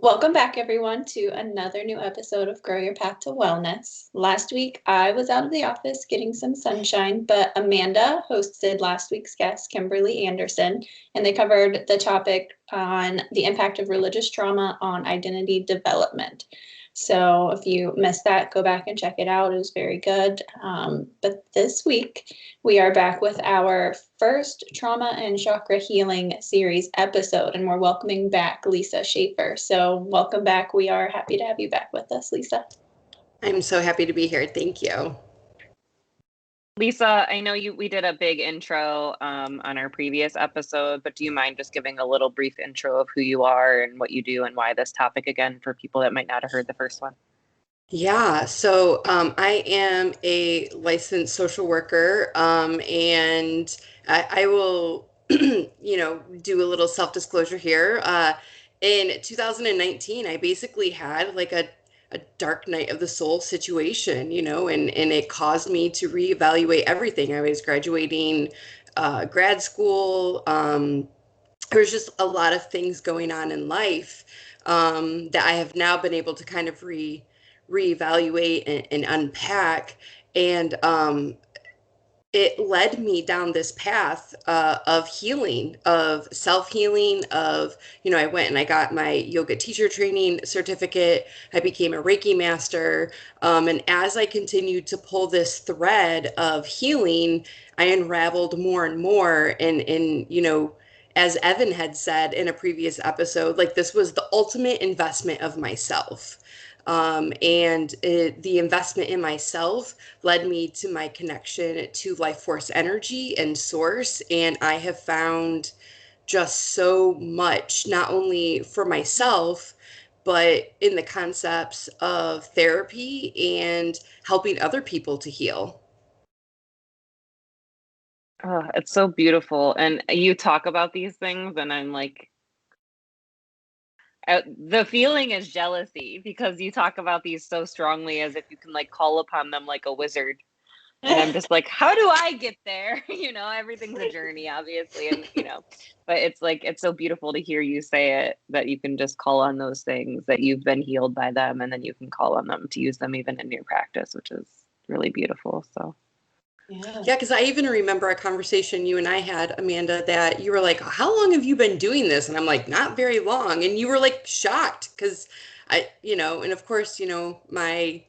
Welcome back, everyone, to another new episode of Grow Your Path to Wellness. Last week, I was out of the office getting some sunshine, but Amanda hosted last week's guest, Kimberly Anderson, and they covered the topic on the impact of religious trauma on identity development. So if you missed that, go back and check it out. It was very good. But this week, we are back with our first Trauma and Chakra Healing series episode, and we're welcoming back Lisa Schaefer. So welcome back. We are happy to have you back with us, Lisa. I'm so happy to be here. Thank you. Lisa, I know we did a big intro on our previous episode, but do you mind just giving a little brief intro of who you are and what you do and why this topic again for people that might not have heard the first one? Yeah, so I am a licensed social worker, and I will, do a little self-disclosure here. In 2019, I basically had like a dark night of the soul situation, and it caused me to reevaluate everything. I was graduating grad school. There was just a lot of things going on in life that I have now been able to kind of reevaluate and unpack. And it led me down this path of healing, of self-healing, I went and I got my yoga teacher training certificate. I became a Reiki master. And as I continued to pull this thread of healing, I unraveled more and more. And as Evan had said in a previous episode, like this was the ultimate investment of myself. The investment in myself led me to my connection to life force energy and source. And I have found just so much, not only for myself, but in the concepts of therapy and helping other people to heal. Oh, it's so beautiful. And you talk about these things and I'm like, the feeling is jealousy because you talk about these so strongly as if you can like call upon them like a wizard. And I'm just like, how do I get there? Everything's a journey, obviously. And, but it's like, it's so beautiful to hear you say it, that you can just call on those things, that you've been healed by them. And then you can call on them to use them even in your practice, which is really beautiful. So. Yeah, because I even remember a conversation you and I had, Amanda, that you were like, how long have you been doing this? And I'm like, not very long. And you were like shocked because and of course, my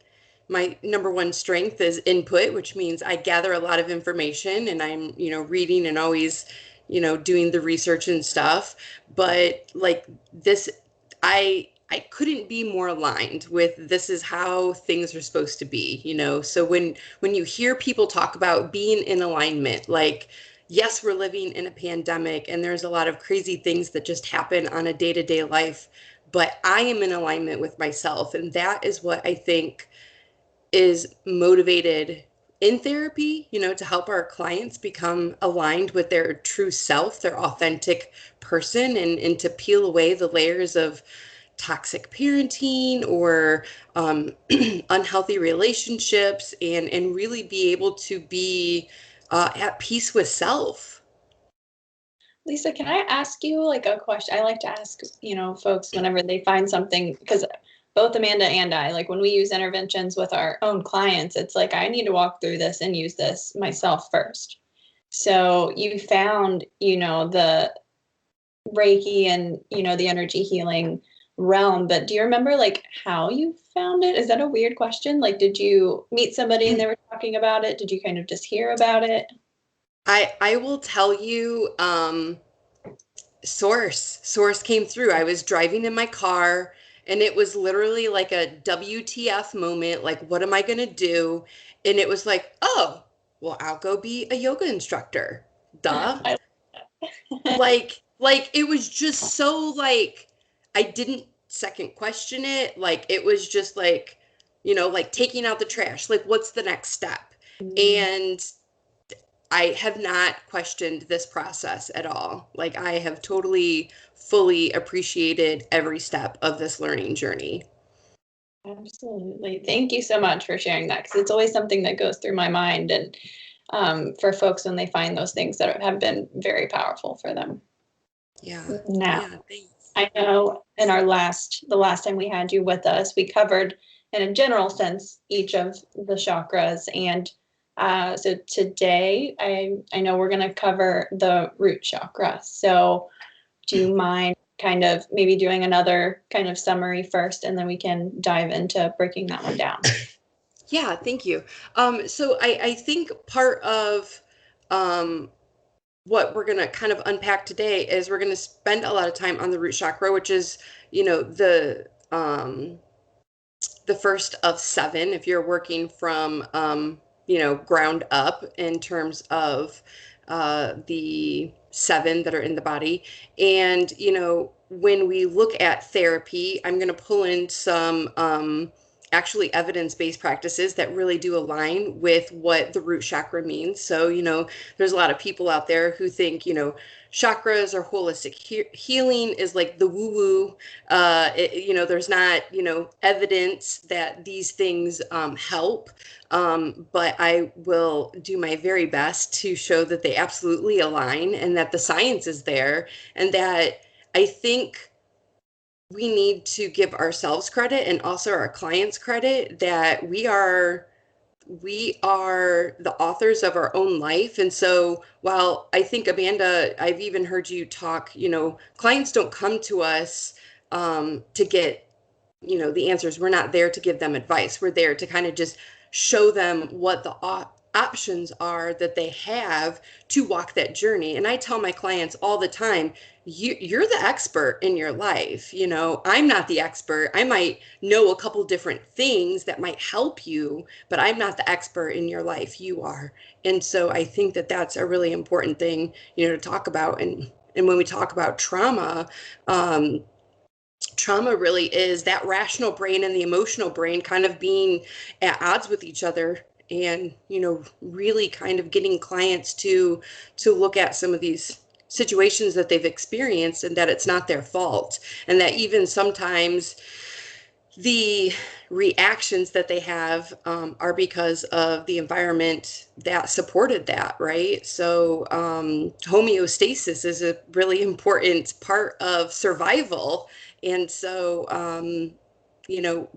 number one strength is input, which means I gather a lot of information and I'm, reading and always, doing the research and stuff. But like this, I couldn't be more aligned with this is how things are supposed to be, So when you hear people talk about being in alignment, like, yes, we're living in a pandemic and there's a lot of crazy things that just happen on a day-to-day life, but I am in alignment with myself. And that is what I think is motivated in therapy, to help our clients become aligned with their true self, their authentic person, and to peel away the layers of toxic parenting or unhealthy relationships and really be able to be at peace with self. Lisa, can I ask you like a question? I like to ask, folks whenever they find something, because both Amanda and I, like when we use interventions with our own clients, it's like, I need to walk through this and use this myself first. So you found, the Reiki and, the energy healing realm, but do you remember like how you found it? Is that a weird question? Like, did you meet somebody and they were talking about it? Did you kind of just hear about it? I will tell you, source came through. I was driving in my car and it was literally like a WTF moment. Like, what am I going to do? And it was like, oh, well, I'll go be a yoga instructor. Duh. like it was just so like, I didn't second question it. Like, it was just like, like taking out the trash. Like, what's the next step? And I have not questioned this process at all. Like, I have totally, fully appreciated every step of this learning journey. Absolutely. Thank you so much for sharing that, because it's always something that goes through my mind, and for folks when they find those things that have been very powerful for them. Yeah. Now, Yeah, thanks. I know in the last time we had you with us, we covered in a general sense each of the chakras. And so today I know we're going to cover the root chakra. So do you mind kind of maybe doing another kind of summary first, and then we can dive into breaking that one down? Yeah, thank you. So I think part of what we're going to kind of unpack today is we're going to spend a lot of time on the root chakra, which is, the first of seven if you're working from, ground up in terms of the seven that are in the body. And, when we look at therapy, I'm going to pull in some actually evidence-based practices that really do align with what the root chakra means. So, there's a lot of people out there who think, chakras or holistic healing is like the woo-woo. There's not, evidence that these things help. But I will do my very best to show that they absolutely align and that the science is there, and that I think we need to give ourselves credit and also our clients credit that we are the authors of our own life. And so while I think, Amanda, I've even heard you talk, clients don't come to us to get, the answers. We're not there to give them advice. We're there to kind of just show them what the options are that they have to walk that journey. And I tell my clients all the time, you're the expert in your life. I'm not the expert. I might know a couple different things that might help you, but I'm not the expert in your life. You are. And so I think that that's a really important thing, to talk about. And when we talk about trauma, trauma really is that rational brain and the emotional brain kind of being at odds with each other, and really kind of getting clients to look at some of these situations that they've experienced, and that it's not their fault, and that even sometimes the reactions that they have are because of the environment that supported that, right? So homeostasis is a really important part of survival. And so,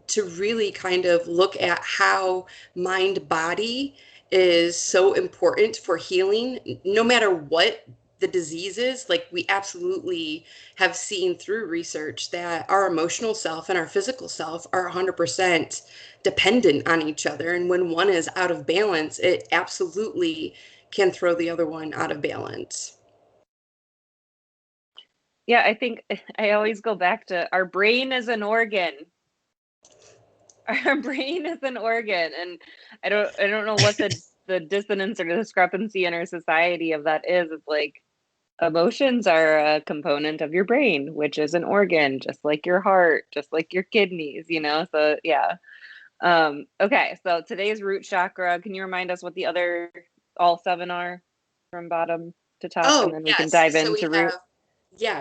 to really kind of look at how mind body is so important for healing, no matter what the disease is. Like, we absolutely have seen through research that our emotional self and our physical self are 100% dependent on each other. And when one is out of balance, it absolutely can throw the other one out of balance. Yeah, I think I always go back to our brain is an organ. Our brain is an organ, and I don't know what the dissonance or the discrepancy in our society of that is. It's like emotions are a component of your brain, which is an organ, just like your heart, just like your kidneys, So yeah. Okay, so today's root chakra. Can you remind us what the other all seven are from bottom to top, and Oh, then we can yes. dive So into root?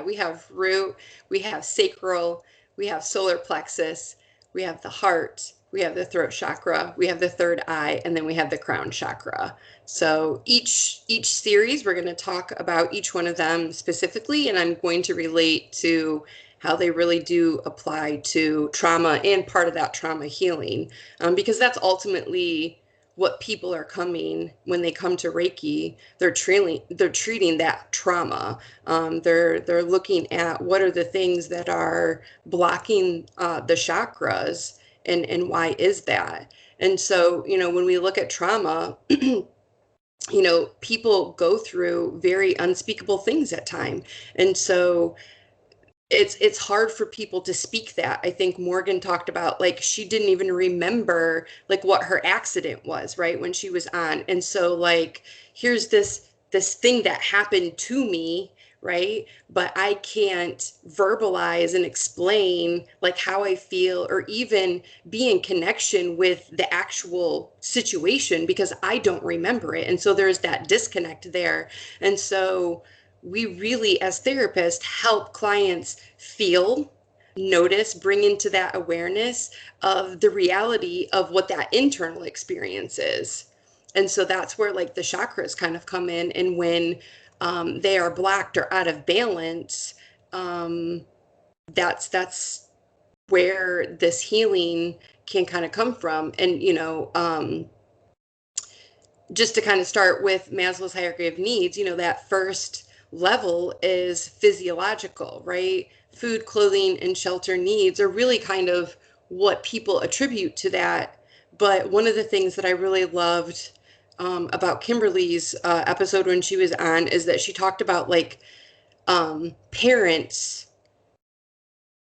we have root, we have sacral, we have solar plexus, we have the heart, we have the throat chakra, we have the third eye, and then we have the crown chakra. So each series, we're going to talk about each one of them specifically, and I'm going to relate to how they really do apply to trauma and part of that trauma healing, because that's ultimately what people are coming when they come to Reiki. They're treating that trauma. They're looking at what are the things that are blocking the chakras, and why is that. And so, when we look at trauma, people go through very unspeakable things at time. And so it's hard for people to speak that. I think Morgan talked about, like, she didn't even remember like what her accident was, right, when she was on. And so, like, here's this thing that happened to me, right, but I can't verbalize and explain like how I feel, or even be in connection with the actual situation, because I don't remember it. And so there's that disconnect there. And so we really, as therapists, help clients feel, notice, bring into that awareness of the reality of what that internal experience is. And so that's where, like, the chakras kind of come in. And when they are blocked or out of balance, um, that's where this healing can kind of come from. And, just to kind of start with Maslow's hierarchy of needs, that first level is physiological, right? Food, clothing, and shelter needs are really kind of what people attribute to that. But one of the things that I really loved about Kimberly's episode when she was on is that she talked about like parents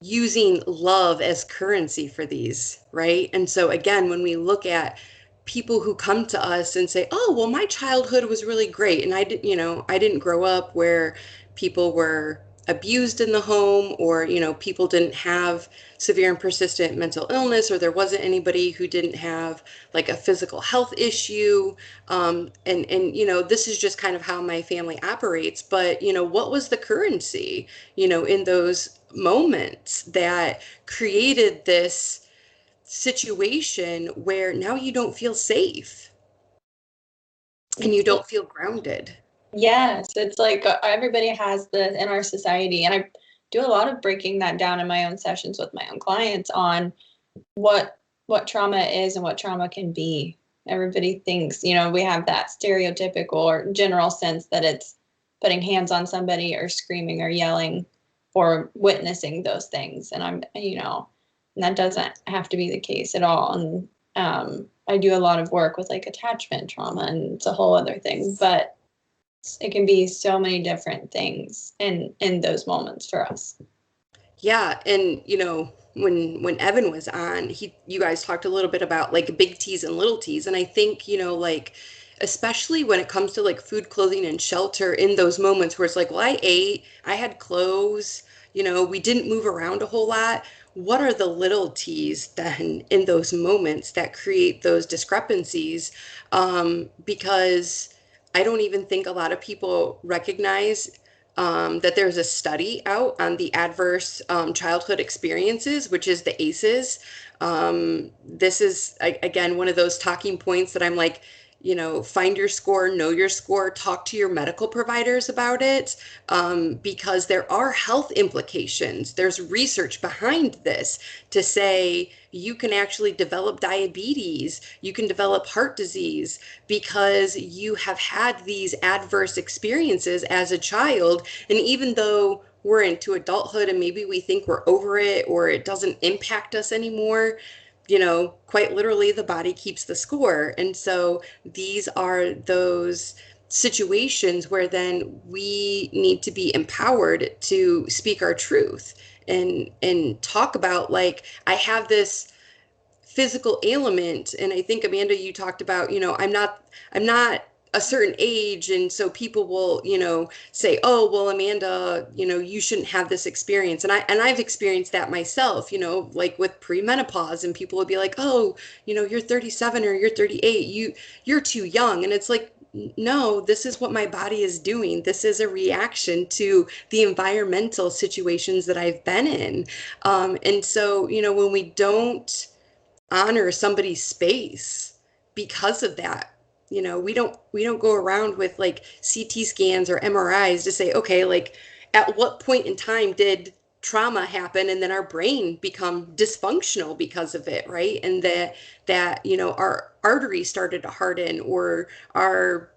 using love as currency for these, right? And so again, when we look at people who come to us and say, "Oh, well, my childhood was really great, and I didn't grow up where people were abused in the home, or people didn't have severe and persistent mental illness, or there wasn't anybody who didn't have like a physical health issue, and this is just kind of how my family operates." But what was the currency in those moments that created this situation where now you don't feel safe and you don't feel grounded? Yes, it's like everybody has this in our society, and I do a lot of breaking that down in my own sessions with my own clients on what trauma is and what trauma can be. Everybody thinks, we have that stereotypical or general sense that it's putting hands on somebody or screaming or yelling or witnessing those things. And and that doesn't have to be the case at all. And I do a lot of work with like attachment trauma, and it's a whole other thing, but it can be so many different things in those moments for us. Yeah, and when Evan was on, you guys talked a little bit about like big T's and little T's, and I think like especially when it comes to like food, clothing, and shelter, in those moments where it's like, well, I ate, I had clothes, we didn't move around a whole lot. What are the little T's then in those moments that create those discrepancies? Because I don't even think a lot of people recognize that there's a study out on the adverse childhood experiences, which is the ACEs. This is, again, one of those talking points that I'm like, find your score, know your score, talk to your medical providers about it, because there are health implications. There's research behind this to say you can actually develop diabetes, you can develop heart disease because you have had these adverse experiences as a child. And even though we're into adulthood and maybe we think we're over it or it doesn't impact us anymore, quite literally the body keeps the score. And so these are those situations where then we need to be empowered to speak our truth and talk about, like, I have this physical ailment. And I think, Amanda, you talked about, I'm not a certain age, and so people will say, oh, well, Amanda, you shouldn't have this experience. And I've experienced that myself, like with premenopause, and people would be like, oh, you're 37 or you're 38, you're too young. And it's like, no, this is what my body is doing. This is a reaction to the environmental situations that I've been in. And so when we don't honor somebody's space because of that, we don't go around with like CT scans or MRIs to say, okay, like at what point in time did trauma happen and then our brain become dysfunctional because of it, right? And that our arteries started to harden, or our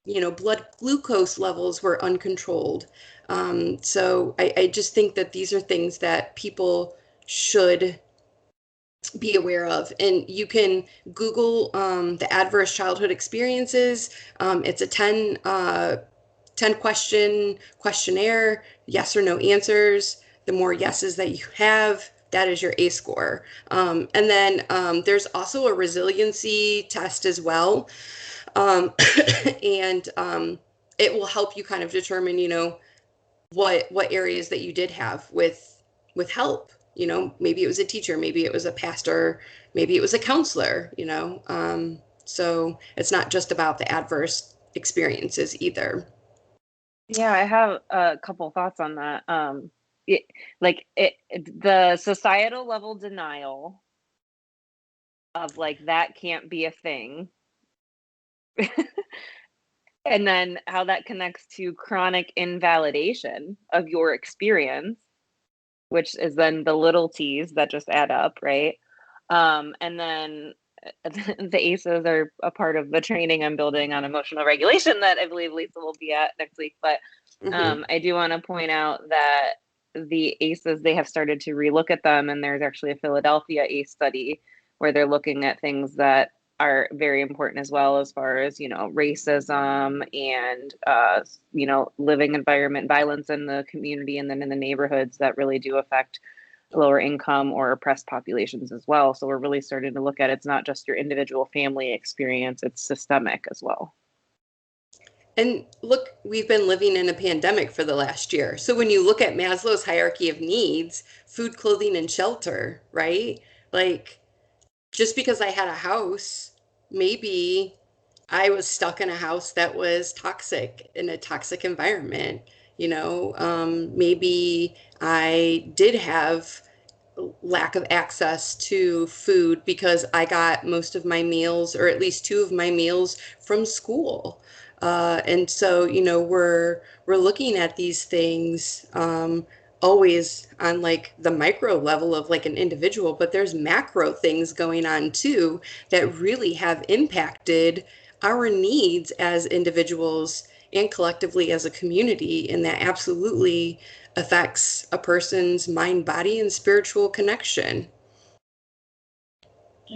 blood glucose levels were uncontrolled. So I just think that these are things that people should be aware of. And you can Google the adverse childhood experiences. It's a 10 question questionnaire, yes or no answers. The more yeses that you have, that is your A score. And then there's also a resiliency test as well. Um, and it will help you kind of determine, what areas that you did have with help. Maybe it was a teacher, maybe it was a pastor, maybe it was a counselor. So it's not just about the adverse experiences either. Yeah, I have a couple thoughts on that. The societal level denial of like that can't be a thing. And then how that connects to chronic invalidation of your experience. which is then the little T's that just add up, right? And then the ACEs are a part of the training I'm building on emotional regulation that I believe Lisa will be at next week. But I do want to point out that the ACEs, they have started to relook at them, and there's actually a Philadelphia ACE study where they're looking at things that are very important as well, as far as, you know, racism and, you know, living environment violence in the community and then in the neighborhoods that really do affect lower income or oppressed populations as well. So we're really starting to look at it's not just your individual family experience, it's systemic as well. And look, we've been living in a pandemic for the last year. So when you look at Maslow's hierarchy of needs, food, clothing, and shelter, right? Like, just because I had a house, maybe I was stuck in a house that was toxic, in a toxic environment. You know, maybe I did have lack of access to food because I got most of my meals, or at least two of my meals, from school. And so, you know, we're looking at these things always on like the micro level of like an individual, but there's macro things going on too that really have impacted our needs as individuals and collectively as a community, and that absolutely affects a person's mind, body, and spiritual connection.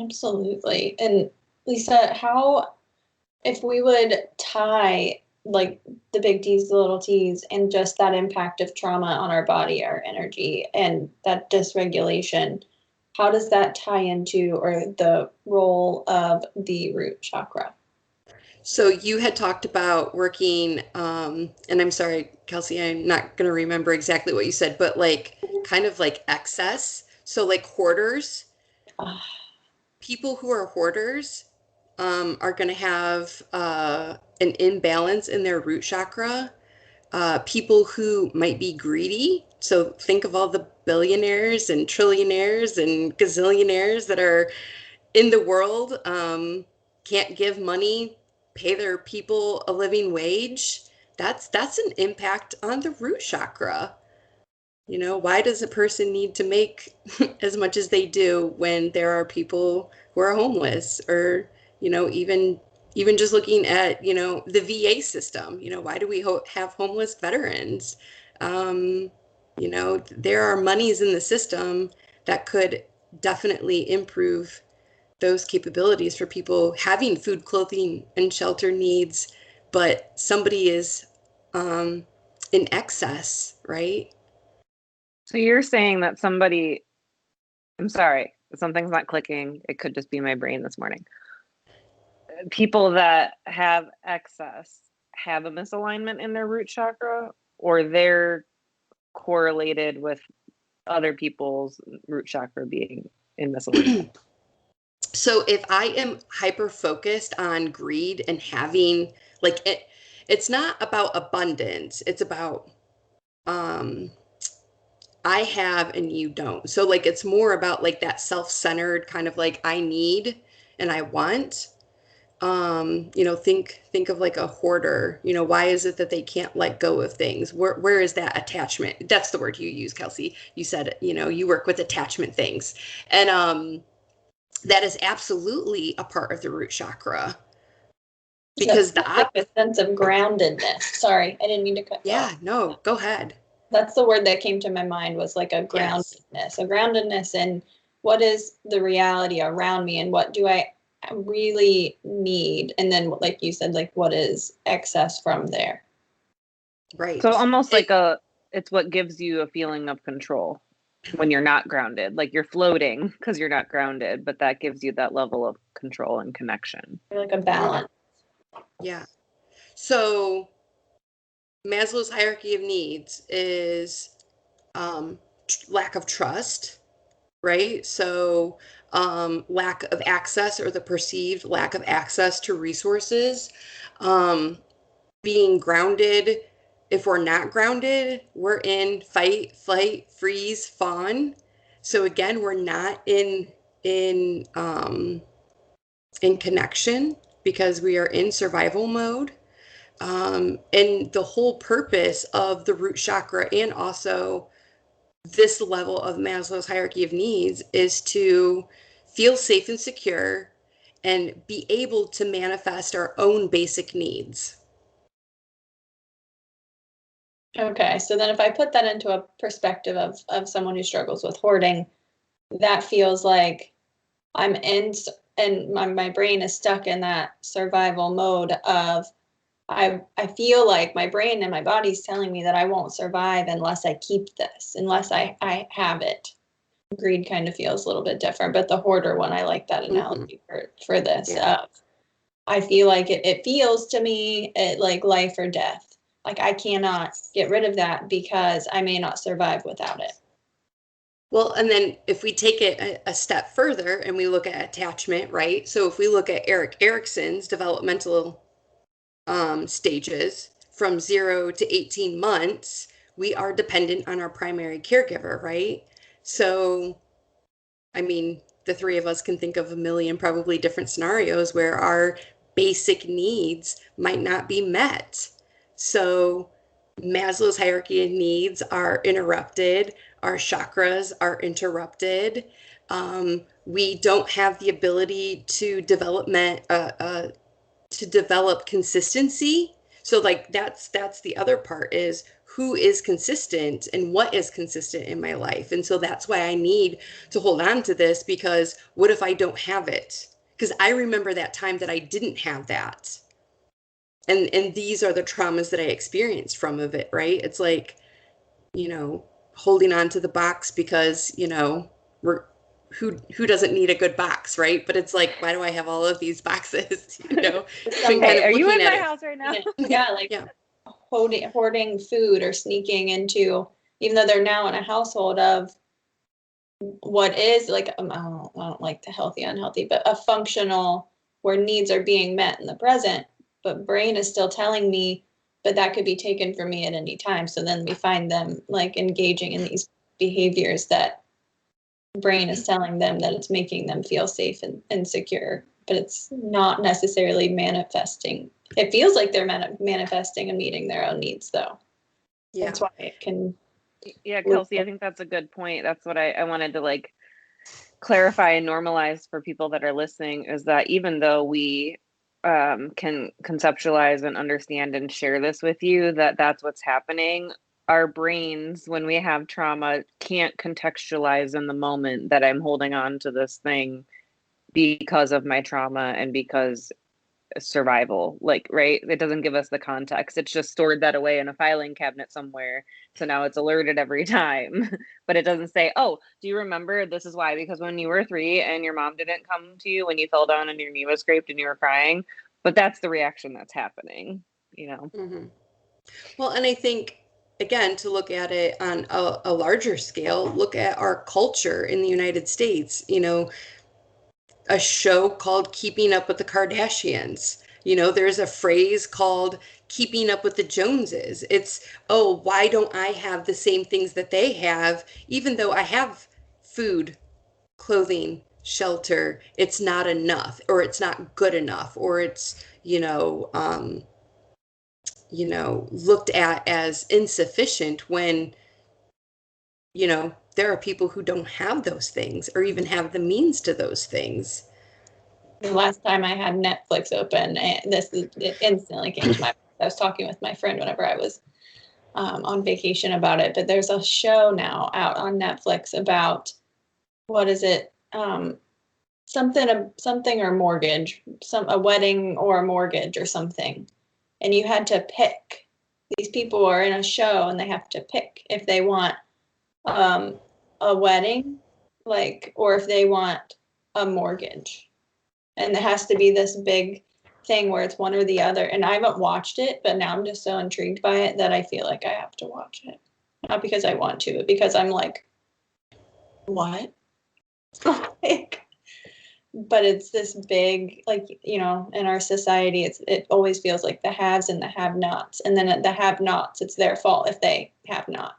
Absolutely. And Lisa, how, if we would tie like the big T's, the little T's, and just that impact of trauma on our body, our energy, and that dysregulation, how does that tie into, or the role of the root chakra? So you had talked about working, and I'm sorry, Kelsi, I'm not going to remember exactly what you said, but like kind of like excess. So like hoarders, people who are hoarders are going to have an imbalance in their root chakra. People who might be greedy. So think of all the billionaires and trillionaires and gazillionaires that are in the world, can't give money, pay their people a living wage. That's an impact on the root chakra. You know, why does a person need to make as much as they do when there are people who are homeless, or, you know, even just looking at, you know, the VA system, you know, why do we have homeless veterans? You know, there are monies in the system that could definitely improve those capabilities for people having food, clothing, and shelter needs, but somebody is in excess, right? So you're saying that somebody, I'm sorry, something's not clicking. It could just be my brain this morning. People that have excess have a misalignment in their root chakra, or they're correlated with other people's root chakra being in misalignment? So if I am hyper focused on greed and having like it's not about abundance. It's about um I have and you don't. So like it's more about like that self-centered kind of like I need and I want. You know, think of like a hoarder. You know, why is it that they can't let go of things? Where is that attachment? That's the word you use, Kelsi. You said, you know, you work with attachment things. And that is absolutely a part of the root chakra. Because That's like a sense of groundedness. Sorry, I didn't mean to cut you off. Yeah, no, go ahead. That's the word that came to my mind, was like a groundedness. Yes. A groundedness in what is the reality around me and what do I really need, and then like you said, like what is excess from there. Right. So almost like it's what gives you a feeling of control when you're not grounded. Like you're floating because you're not grounded, but that gives you that level of control and connection. Like a balance. Yeah. So Maslow's hierarchy of needs is lack of trust, right? So lack of access, or the perceived lack of access to resources, being grounded. If we're not grounded, we're in fight, flight, freeze, fawn. So again, we're not in connection because we are in survival mode. And the whole purpose of the root chakra, and also this level of Maslow's hierarchy of needs is to feel safe and secure and be able to manifest our own basic needs. Okay, so then if I put that into a perspective of someone who struggles with hoarding, that feels like I'm in, and my brain is stuck in that survival mode of I feel like my brain and my body's telling me that I won't survive unless I keep this, unless I have it. Greed kind of feels a little bit different, but the hoarder one, I like that analogy for this. Yeah. I feel like it feels to me like life or death. Like I cannot get rid of that because I may not survive without it. Well, and then if we take it a step further and we look at attachment, right? So if we look at Erik Erikson's developmental stages from 0 to 18 months, we are dependent on our primary caregiver, right? So, I mean, the three of us can think of a million probably different scenarios where our basic needs might not be met. So, Maslow's hierarchy of needs are interrupted, our chakras are interrupted. We don't have the ability to develop consistency. So like that's the other part is who is consistent and what is consistent in my life. And so that's why I need to hold on to this, because what if I don't have it? Because I remember that time that I didn't have that. And these are the traumas that I experienced from of it, right? It's like, holding on to the box because, we're who doesn't need a good box, right? But it's like, why do I have all of these boxes? Okay, are you in my house right now? Yeah, like Yeah. hoarding food or sneaking into, even though they're now in a household of what is like, I don't like the healthy, unhealthy, but a functional where needs are being met in the present, but brain is still telling me, but that could be taken from me at any time. So then we find them like engaging in these behaviors that brain is telling them that it's making them feel safe and secure, but it's not necessarily manifesting. It feels like they're manifesting and meeting their own needs, though. Yeah. That's why it can. Yeah, Kelsi, I think that's a good point. That's what I wanted to like clarify and normalize for people that are listening, is that even though we can conceptualize and understand and share this with you, that's what's happening, our brains, when we have trauma, can't contextualize in the moment that I'm holding on to this thing because of my trauma and because survival, like, right, it doesn't give us the context. It's just stored that away in a filing cabinet somewhere, so now it's alerted every time. But it doesn't say, oh, do you remember this is why, because when you were 3 and your mom didn't come to you when you fell down and your knee was scraped and you were crying, but that's the reaction that's happening. Mm-hmm. Well, and I think, again, to look at it on a larger scale, look at our culture in the United States. A show called Keeping Up with the Kardashians. There's a phrase called keeping up with the Joneses. It's, oh, why don't I have the same things that they have, even though I have food, clothing, shelter? It's not enough, or it's not good enough, or it's, looked at as insufficient when, there are people who don't have those things or even have the means to those things. The last time I had Netflix open, it instantly came to my mind. I was talking with my friend whenever I was on vacation about it, but there's a show now out on Netflix about, what is it? Something or mortgage, a wedding or a mortgage or something. And you had to pick. These people are in a show and they have to pick if they want a wedding, or if they want a mortgage. And it has to be this big thing where it's one or the other. And I haven't watched it, but now I'm just so intrigued by it that I feel like I have to watch it. Not because I want to, but because I'm like, what? But it's this big, in our society, it always feels like the haves and the have-nots. And then the have-nots, it's their fault if they have not.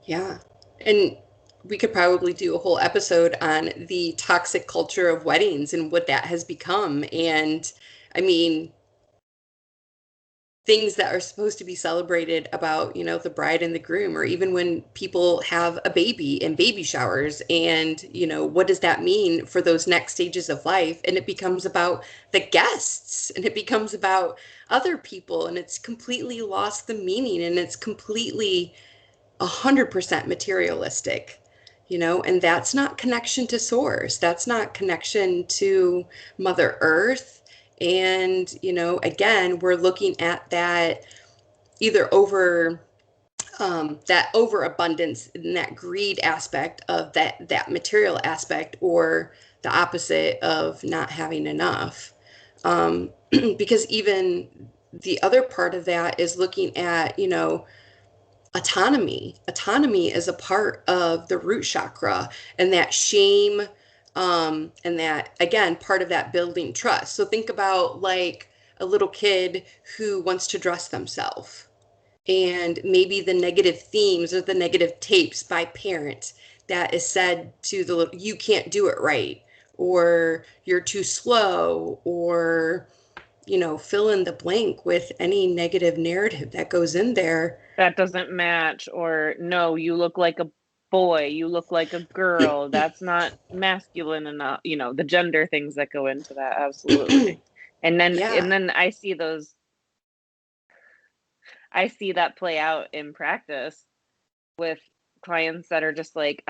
Yeah. And we could probably do a whole episode on the toxic culture of weddings and what that has become. And I mean, things that are supposed to be celebrated about, the bride and the groom, or even when people have a baby and baby showers, and, what does that mean for those next stages of life? And it becomes about the guests, and it becomes about other people, and it's completely lost the meaning, and it's completely 100% materialistic. And that's not connection to source. That's not connection to Mother Earth. And, again, we're looking at that either that overabundance and that greed aspect of that material aspect, or the opposite of not having enough. Because even the other part of that is looking at, autonomy. Autonomy is a part of the root chakra, and that shame, and that, again, part of that building trust. So think about like a little kid who wants to dress themselves, and maybe the negative themes or the negative tapes by parents that is said to the little, you can't do it right, or you're too slow, or fill in the blank with any negative narrative that goes in there. That doesn't match, or no, you look like a boy, you look like a girl, that's not masculine enough, the gender things that go into that. Absolutely. And Yeah. then I see that play out in practice with clients that are just like,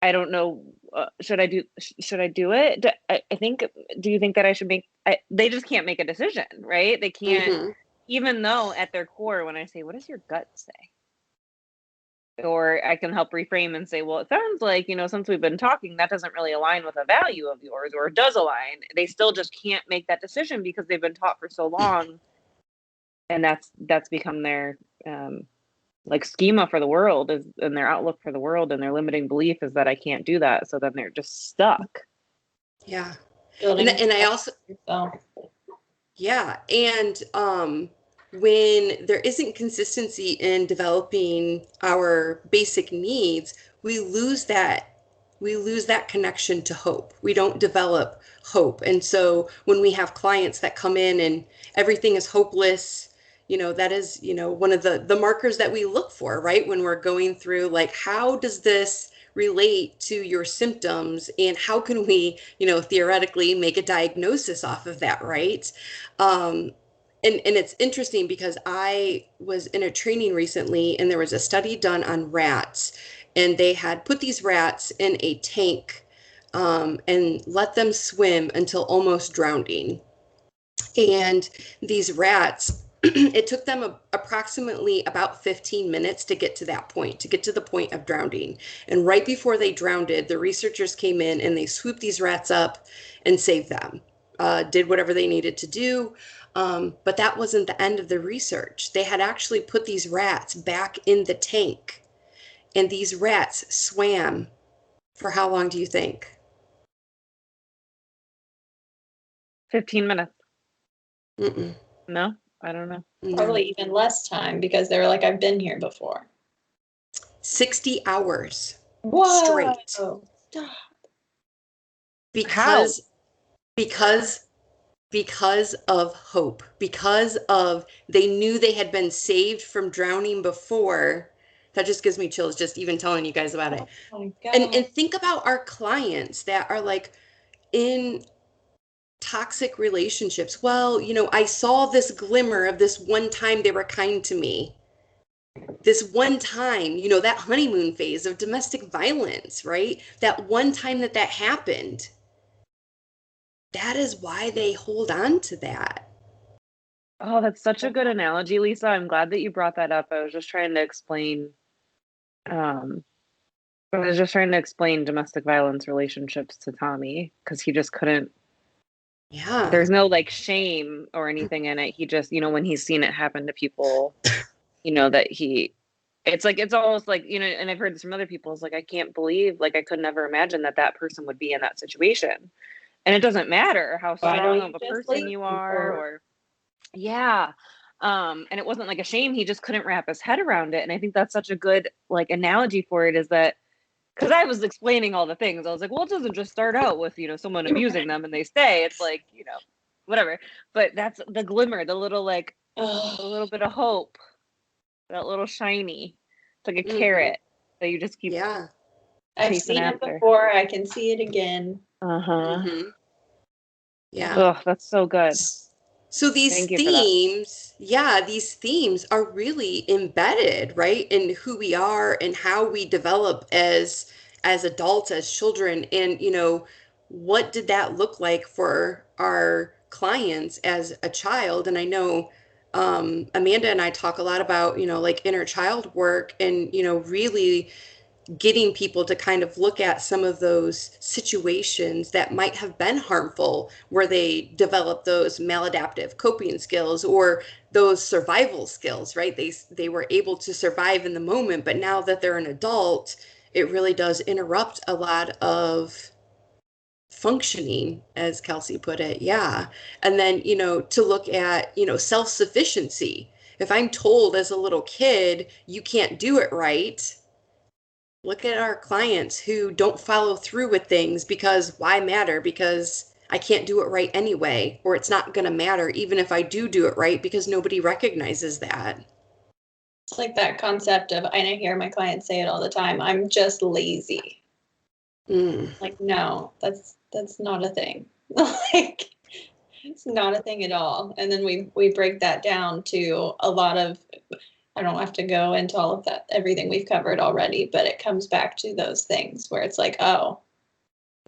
I don't know, should I do it? Do you think that I should they just can't make a decision, right? They can't. Mm-hmm. Even though at their core, when I say, what does your gut say? Or I can help reframe and say, well, it sounds like, since we've been talking, that doesn't really align with a value of yours, or it does align. They still just can't make that decision because they've been taught for so long. And that's become their like schema for the world, and their outlook for the world, and their limiting belief is that I can't do that. So then they're just stuck. Yeah. Building And I also, yourself. yeah. And when there isn't consistency in developing our basic needs, we lose that connection to hope. We don't develop hope. And so when we have clients that come in and everything is hopeless, that is, one of the markers that we look for, right? When we're going through, like, how does this relate to your symptoms, and how can we, theoretically make a diagnosis off of that, right? And it's interesting because I was in a training recently, and there was a study done on rats, and they had put these rats in a tank, and let them swim until almost drowning. And these rats, it took them approximately about 15 minutes to get to that point, to get to the point of drowning. And right before they drowned, the researchers came in and they swooped these rats up and saved them, did whatever they needed to do. But that wasn't the end of the research. They had actually put these rats back in the tank, and these rats swam for how long do you think? 15 minutes. Mm-mm. No, I don't know. Probably even less time, because they were like, I've been here before. 60 hours Whoa. straight. Stop. Because of hope, because of they knew they had been saved from drowning before. That just gives me chills just even telling you guys about it. Oh my God. And think about our clients that are like in toxic relationships. Well, I saw this glimmer of this one time they were kind to me. This one time, that honeymoon phase of domestic violence, right? That one time that happened. That is why they hold on to that. Oh, that's such a good analogy, Lisa. I'm glad that you brought that up. I was just trying to explain domestic violence relationships to Tommy, because he just couldn't. Yeah. There's no like shame or anything in it. He just, when he's seen it happen to people, that it's almost like, and I've heard this from other people, it's like, I can't believe, like, I could never imagine that person would be in that situation. And it doesn't matter how strong of a person you are, or yeah. And it wasn't like a shame. He just couldn't wrap his head around it. And I think that's such a good like analogy for it, is that because I was explaining all the things. I was like, well, it doesn't just start out with, someone abusing them and they stay. It's like, whatever. But that's the glimmer, the little like a Oh, little bit of hope, that little shiny. It's like a Mhm. carrot that you just keep Yeah. I've chasing seen it after. before. I can see it again. Uh-huh. Mhm. Yeah. Oh, that's so good. So these Thank you for that. themes, yeah, these themes are really embedded, right, in who we are and how we develop as adults, as children, and what did that look like for our clients as a child? And I know Amanda and I talk a lot about, like inner child work and, really getting people to kind of look at some of those situations that might have been harmful where they develop those maladaptive coping skills or those survival skills, right? They were able to survive in the moment, but now that they're an adult, it really does interrupt a lot of functioning, as Kelsi put it. Yeah. And then, to look at, self-sufficiency. If I'm told as a little kid, you can't do it right, look at our clients who don't follow through with things because why matter? Because I can't do it right anyway, or it's not going to matter even if I do it right because nobody recognizes that. It's like that concept of, and I hear my clients say it all the time, I'm just lazy. Mm. Like, no, that's not a thing. Like, it's not a thing at all. And then we break that down to a lot of, I don't have to go into all of that, everything we've covered already, but it comes back to those things where it's like, oh,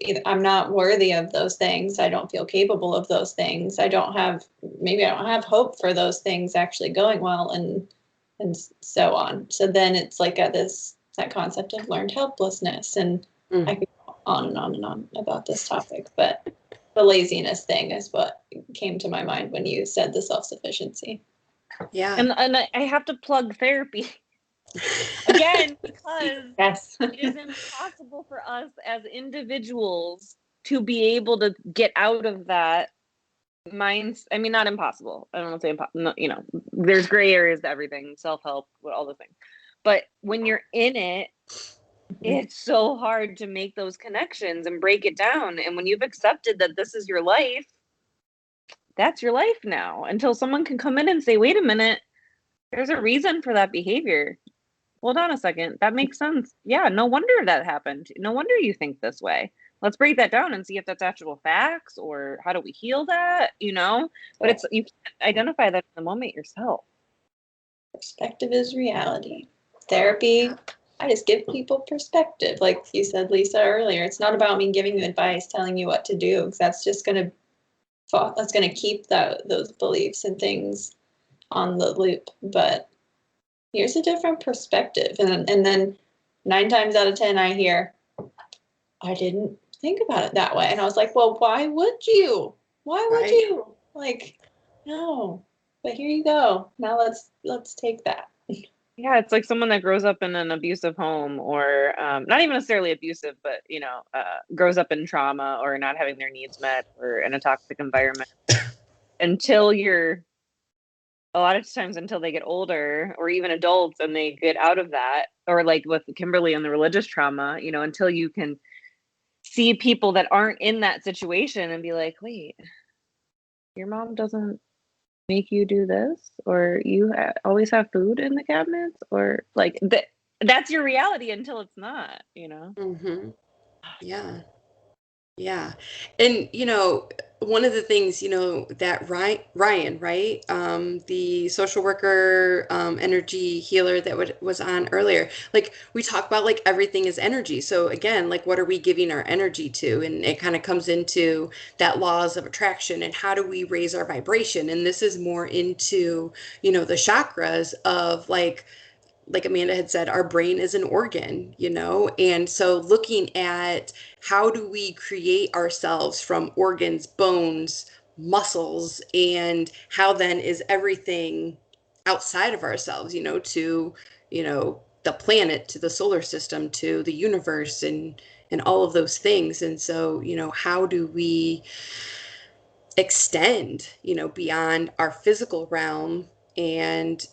either I'm not worthy of those things. I don't feel capable of those things. Maybe I don't have hope for those things actually going well, and so on. So then it's like that concept of learned helplessness, and I Mm. could go on and on and on about this topic, but the laziness thing is what came to my mind when you said the self-sufficiency. Yeah. And I have to plug therapy again because Yes. it is impossible for us as individuals to be able to get out of that minds. I mean, not impossible. I don't want to say impossible. No, there's gray areas to everything, self-help, all the things. But when you're in it, it's so hard to make those connections and break it down. And when you've accepted that this is your life, that's your life now, until someone can come in and say, wait a minute, there's a reason for that behavior. Hold on a second. That makes sense. Yeah, no wonder that happened. No wonder you think this way. Let's break that down and see if that's actual facts or how do we heal that, But you can't identify that in the moment yourself. Perspective is reality. Therapy, I just give people perspective. Like you said, Lisa, earlier, it's not about me giving you advice, telling you what to do, because that's just going to keep those beliefs and things on the loop. But here's a different perspective. And then 9 times out of 10, I hear, I didn't think about it that way. And I was like, well, why would you? Why would Right. you? Like, no. But here you go. Now let's take that. Yeah, it's like someone that grows up in an abusive home or not even necessarily abusive, but, grows up in trauma or not having their needs met or in a toxic environment until a lot of times until they get older or even adults and they get out of that, or like with Kimberly and the religious trauma, until you can see people that aren't in that situation and be like, wait, your mom doesn't make you do this, or you always have food in the cabinets, or like that's your reality until it's not. Mm-hmm. Yeah. Yeah. And, one of the things, that Ryan, right? The social worker, energy healer that was on earlier, like we talk about like everything is energy. So again, like what are we giving our energy to? And it kind of comes into that laws of attraction and how do we raise our vibration? And this is more into, the chakras of like Amanda had said, our brain is an organ, and so looking at how do we create ourselves from organs, bones, muscles, and how then is everything outside of ourselves, to, the planet, to the solar system, to the universe, and all of those things. And so, how do we extend, beyond our physical realm and,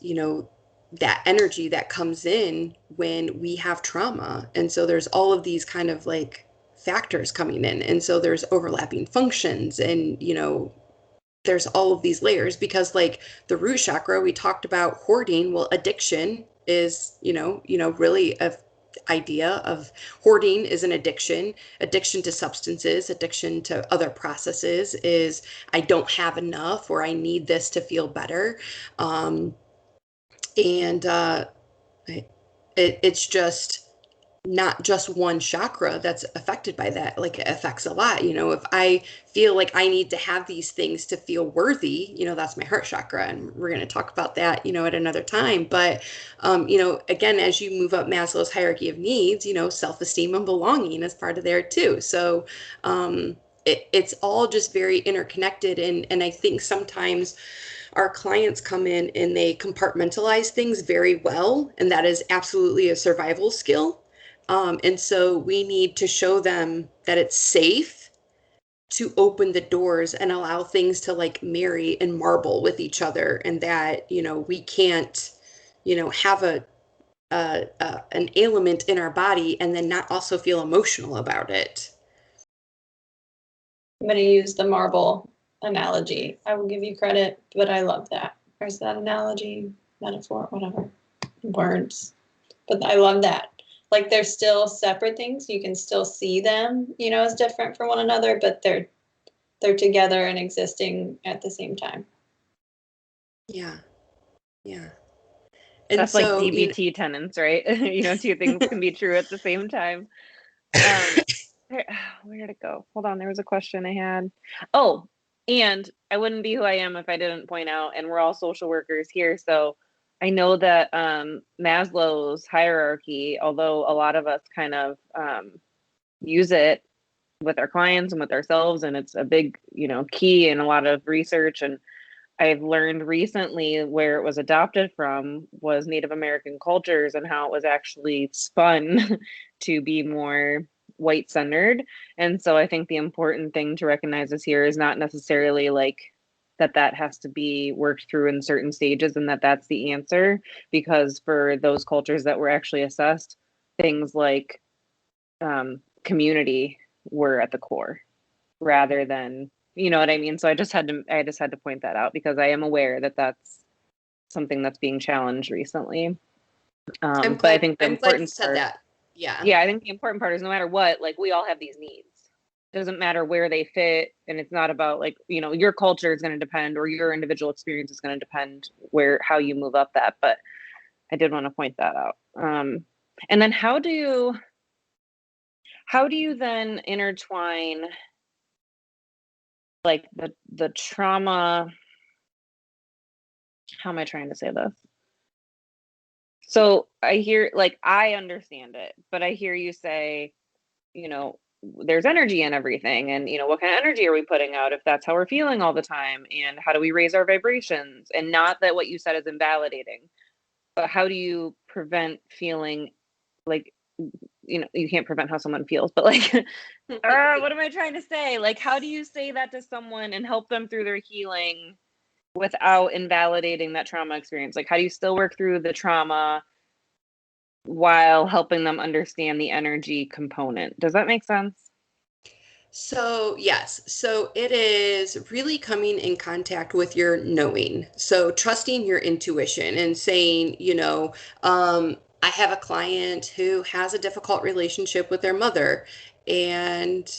that energy that comes in when we have trauma. And so there's all of these kind of like factors coming in. And so there's overlapping functions and, there's all of these layers, because like the root chakra, we talked about hoarding. Well, addiction is, really a idea of hoarding is an addiction to substances, addiction to other processes is I don't have enough, or I need this to feel better. And it's just not just one chakra that's affected by that. Like it affects a lot. If I feel like I need to have these things to feel worthy, that's my heart chakra. And we're going to talk about that, at another time. But, again, as you move up Maslow's hierarchy of needs, self-esteem and belonging is part of there too. So, it's all just very interconnected. And I think sometimes our clients come in and they compartmentalize things very well, and that is absolutely a survival skill. And so we need to show them that it's safe to open the doors and allow things to like marry and marble with each other, and that, we can't, have an ailment in our body and then not also feel emotional about it. I'm going to use the marble analogy. I will give you credit, but I love that. Or is that analogy, metaphor, whatever, words. But I love that. Like they're still separate things. You can still see them, as different from one another, but they're together and existing at the same time. Yeah. Yeah. And That's so, like DBT tenets, right? Two things can be true at the same time. Where did it go? Hold on, there was a question I had. Oh, and I wouldn't be who I am if I didn't point out, and we're all social workers here, so I know that Maslow's hierarchy, although a lot of us kind of use it with our clients and with ourselves, and it's a big, key in a lot of research, and I've learned recently where it was adopted from was Native American cultures, and how it was actually spun to be more white centered. And so I think the important thing to recognize this here is not necessarily like that has to be worked through in certain stages and that's the answer, because for those cultures that were actually assessed, things like community were at the core rather than, you know what I mean? So I just had to point that out, because I am aware that that's something that's being challenged recently. But I think the important part, that. Yeah. Yeah, I think the important part is no matter what, like we all have these needs. It doesn't matter where they fit, and it's not about like, your culture is going to depend, or your individual experience is going to depend how you move up that. But I did want to point that out. And then how do you then intertwine like the trauma? How am I trying to say this? So I hear, like, I understand it, but I hear you say, there's energy in everything, and what kind of energy are we putting out if that's how we're feeling all the time, and how do we raise our vibrations? And not that what you said is invalidating, but how do you prevent feeling like, you can't prevent how someone feels, but like what am I trying to say? Like, how do you say that to someone and help them through their healing without invalidating that trauma experience? Like, how do you still work through the trauma while helping them understand the energy component? Does that make sense? So, yes. So it is really coming in contact with your knowing. So trusting your intuition and saying, I have a client who has a difficult relationship with their mother, and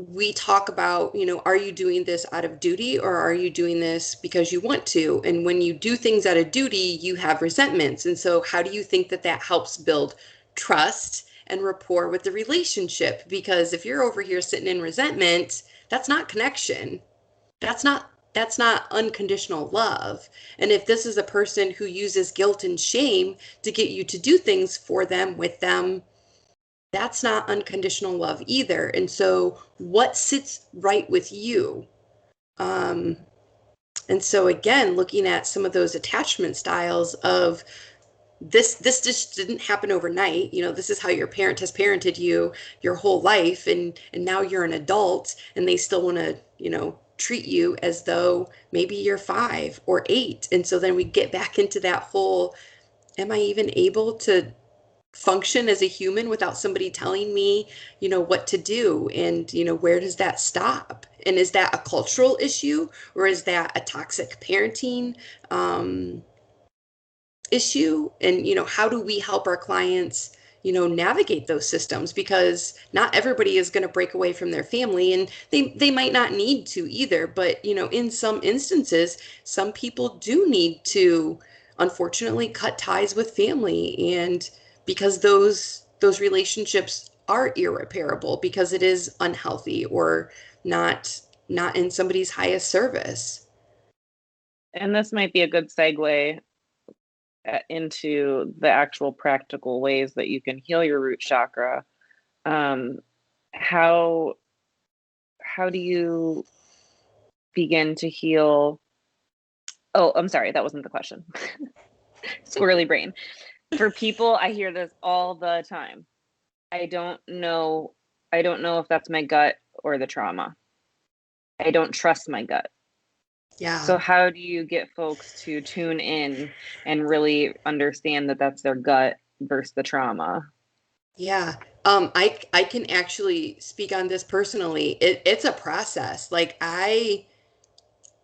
we talk about, are you doing this out of duty, or are you doing this because you want to? And when you do things out of duty, you have resentments. And so how do you think that helps build trust and rapport with the relationship? Because if you're over here sitting in resentment, that's not connection. That's not unconditional love. And if this is a person who uses guilt and shame to get you to do things for them, with them, that's not unconditional love either. And so what sits right with you? And so again, looking at some of those attachment styles of this just didn't happen overnight. This is how your parent has parented you your whole life, and now you're an adult and they still want to, treat you as though maybe you're 5 or 8. And so then we get back into that whole, am I even able to function as a human without somebody telling me, what to do? And, where does that stop? And is that a cultural issue, or is that a toxic parenting issue? And, how do we help our clients, navigate those systems? Because not everybody is going to break away from their family, and they might not need to either. But, in some instances, some people do need to, unfortunately, cut ties with family. And because those relationships are irreparable, because it is unhealthy or not in somebody's highest service. And this might be a good segue into the actual practical ways that you can heal your root chakra. How do you begin to heal? Oh, I'm sorry, that wasn't the question. Squirrely brain. For people, I hear this all the time. I don't know if that's my gut or the trauma. I don't trust my gut. Yeah. So how do you get folks to tune in and really understand that that's their gut versus the trauma? Yeah. I can actually speak on this personally. It's a process. Like I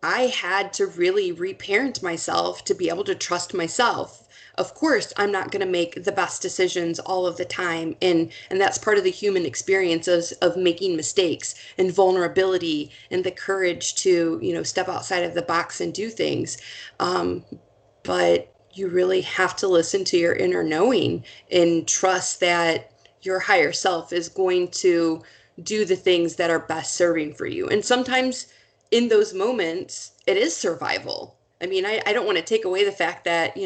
had to really reparent myself to be able to trust myself. Of course, I'm not going to make the best decisions all of the time, and that's part of the human experience of making mistakes and vulnerability and the courage to, step outside of the box and do things. But you really have to listen to your inner knowing and trust that your higher self is going to do the things that are best serving for you. And sometimes in those moments, it is survival. I mean, I don't want to take away the fact that,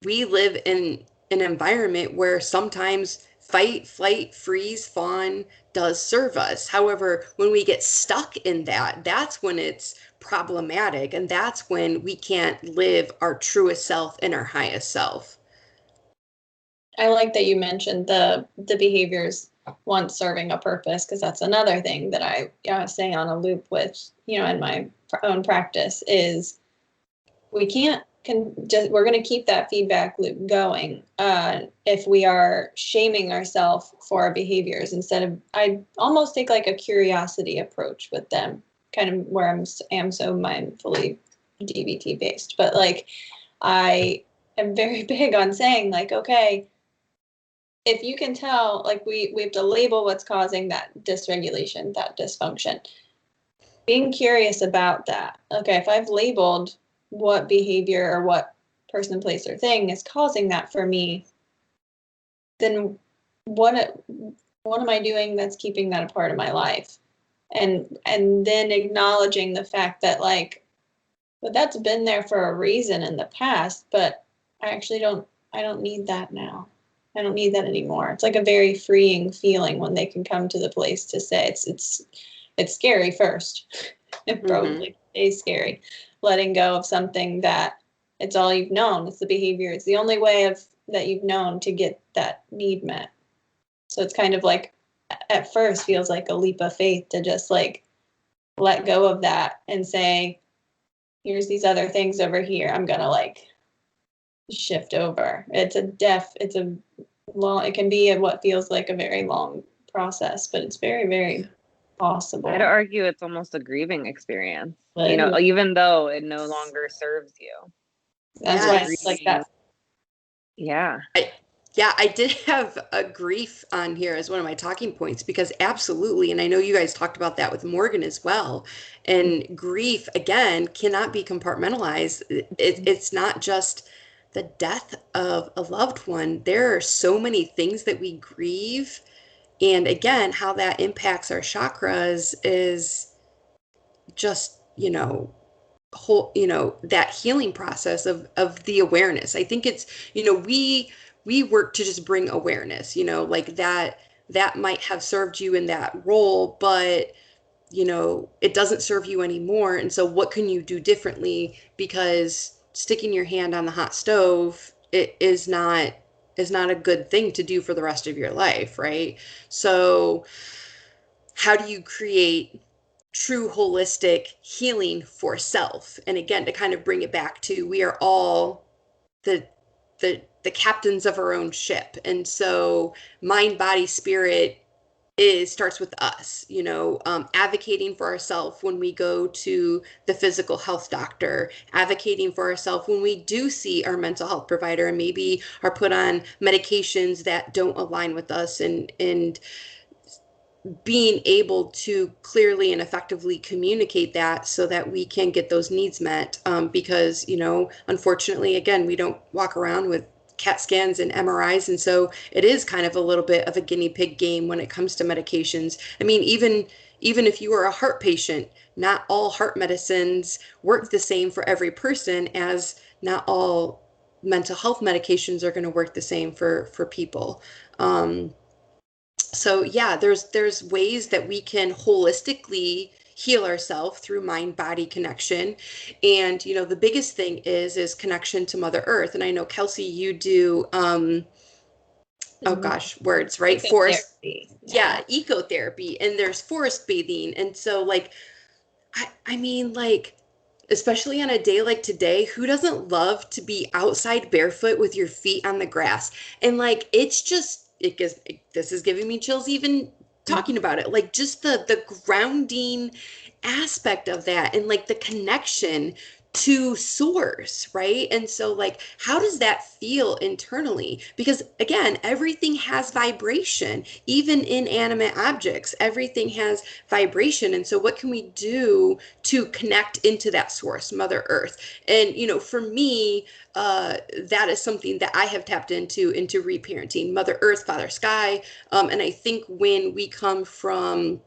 we live in an environment where sometimes fight, flight, freeze, fawn does serve us. However, when we get stuck in that, that's when it's problematic, and that's when we can't live our truest self and our highest self. I like that you mentioned the behaviors once serving a purpose, because that's another thing that I stay on a loop with, in my own practice is we can't we're going to keep that feedback loop going if we are shaming ourselves for our behaviors instead of, I almost take like a curiosity approach with them, kind of where am so mindfully DBT based, but like I am very big on saying like, okay, if you can tell, like we have to label what's causing that dysregulation, that dysfunction. Being curious about that. Okay, if I've labeled what behavior or what person, place, or thing is causing that for me, then what am I doing that's keeping that a part of my life? And then acknowledging the fact that like, but that's been there for a reason in the past, but I don't need that now. I don't need that anymore. It's like a very freeing feeling when they can come to the place to say it's scary first. It probably is scary. Letting go of something that it's all you've known. It's the behavior. It's the only way that you've known to get that need met. So it's kind of like at first feels like a leap of faith to just like let go of that and say, here's these other things over here. I'm gonna like shift over. It can be what feels like a very long process, but it's very, very possible. I'd argue it's almost a grieving experience, But even though it no longer serves you. That's why it's like that. Yeah. I did have a grief on here as one of my talking points, because absolutely, and I know you guys talked about that with Morgan as well, and grief, again, cannot be compartmentalized. It's not just the death of a loved one. There are so many things that we grieve, and again, how that impacts our chakras is just, whole, that healing process of the awareness. I think it's, we work to just bring awareness, like that might have served you in that role, but it doesn't serve you anymore. And so what can you do differently? Because sticking your hand on the hot stove, it is not a good thing to do for the rest of your life, right? So how do you create true holistic healing for self? And again, to kind of bring it back to, we are all the the captains of our own ship. And so mind, body, spirit starts with us, advocating for ourselves when we go to the physical health doctor, advocating for ourselves when we do see our mental health provider and maybe are put on medications that don't align with us, and being able to clearly and effectively communicate that so that we can get those needs met. Because, unfortunately, again, we don't walk around with CAT scans and MRIs. And so it is kind of a little bit of a guinea pig game when it comes to medications. I mean, even if you are a heart patient, not all heart medicines work the same for every person, as not all mental health medications are going to work the same for people. So yeah, there's ways that we can holistically heal ourselves through mind body connection. And the biggest thing is connection to Mother Earth. And I know, Kelsi, you do oh gosh, words, right? Forest. Yeah, ecotherapy, and there's forest bathing. And so like I mean, like, especially on a day like today, who doesn't love to be outside barefoot with your feet on the grass? And like, it's just, this is giving me chills even talking about it. Like, just the grounding aspect of that, and like the connection to source, right? And so like, how does that feel internally? Because again, everything has vibration. Even inanimate objects, everything has vibration. And so what can we do to connect into that source, Mother Earth? And for me, that is something that I have tapped into reparenting, Mother Earth, Father Sky. And I think when we come from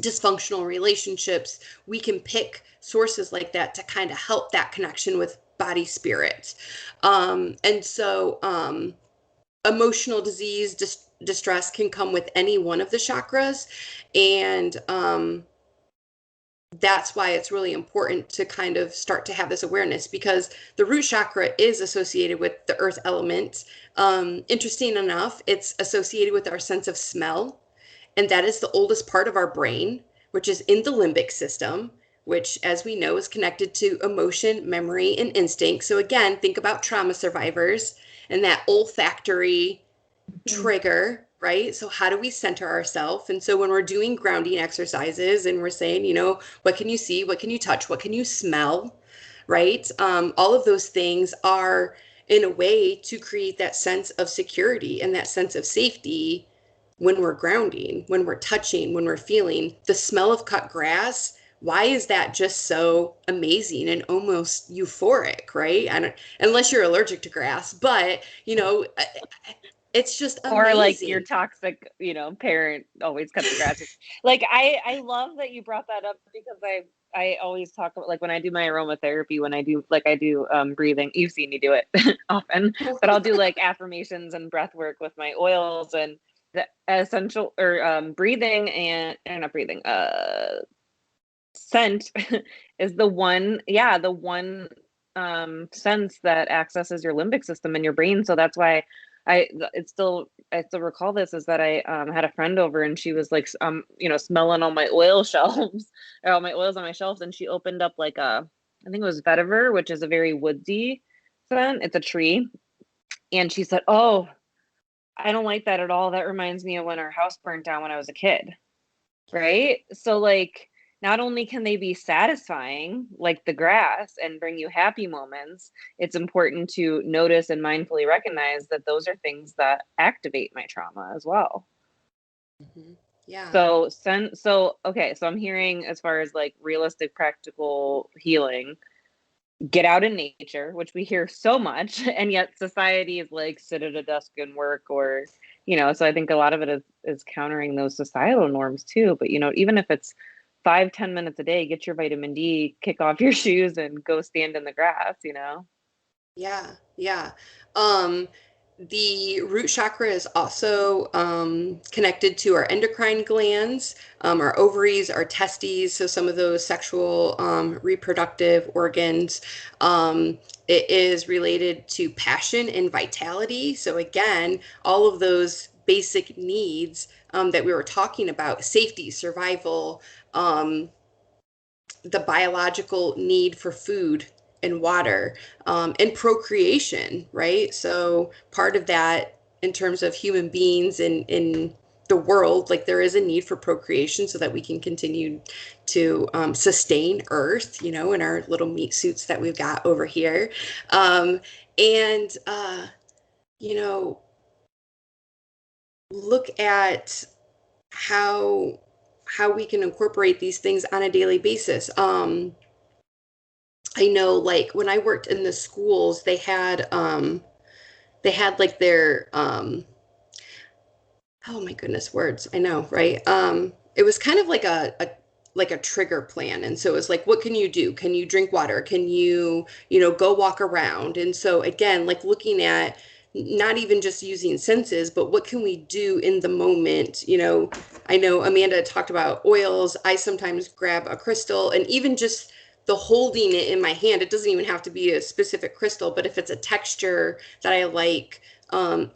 dysfunctional relationships, we can pick sources like that to kind of help that connection with body spirit. And so emotional disease, distress can come with any one of the chakras. And that's why it's really important to kind of start to have this awareness, because the root chakra is associated with the earth element. Interesting enough, it's associated with our sense of smell. And that is the oldest part of our brain, which is in the limbic system, which, as we know, is connected to emotion, memory, and instinct. So again, think about trauma survivors and that olfactory trigger, right? So how do we center ourselves? And so when we're doing grounding exercises and we're saying, what can you see? What can you touch? What can you smell? Right? All of those things are in a way to create that sense of security and that sense of safety when we're grounding, when we're touching, when we're feeling. The smell of cut grass, why is that just so amazing and almost euphoric, right? Unless you're allergic to grass, but it's just amazing. Or like your toxic, parent always cuts the grass. Like I love that you brought that up, because I always talk about, like, when I do my aromatherapy, when I do breathing, you've seen me do it often, but I'll do like affirmations and breath work with my oils, and the essential or breathing and not breathing, scent is the one sense that accesses your limbic system in your brain. So that's why I still recall this, is that I had a friend over, and she was like smelling all my oil shelves or all my oils on my shelves, and she opened up like I think it was vetiver, which is a very woodsy scent. It's a tree. And she said, "Oh, I don't like that at all. That reminds me of when our house burnt down when I was a kid." Right? So like, not only can they be satisfying, like the grass, and bring you happy moments, it's important to notice and mindfully recognize that those are things that activate my trauma as well. Mm-hmm. Yeah. So okay, so I'm hearing, as far as like realistic, practical healing, get out in nature, which we hear so much, and yet society is like, sit at a desk and work, or so I think a lot of it is countering those societal norms too. But even if it's 5-10 minutes a day, get your vitamin D, kick off your shoes, and go stand in the grass. Yeah. The root chakra is also connected to our endocrine glands, our ovaries, our testes, so some of those sexual reproductive organs. It is related to passion and vitality. So again, all of those basic needs that we were talking about: safety, survival, the biological need for food and water, and procreation, right? So part of that in terms of human beings in the world, like there is a need for procreation so that we can continue to sustain Earth, you know, in our little meat suits that we've got over here. And, you know, look at how we can incorporate these things on a daily basis. I know like when I worked in the schools, they had like their oh my goodness, words. I know, right? It was kind of like a trigger plan. And so it was like, what can you do? Can you drink water? Can you know, go walk around? And so again, like looking at not even just using senses, but what can we do in the moment? You know, I know Amanda talked about oils. I sometimes grab a crystal, and even just the holding it in my hand, it doesn't even have to be a specific crystal, but if it's a texture that I like,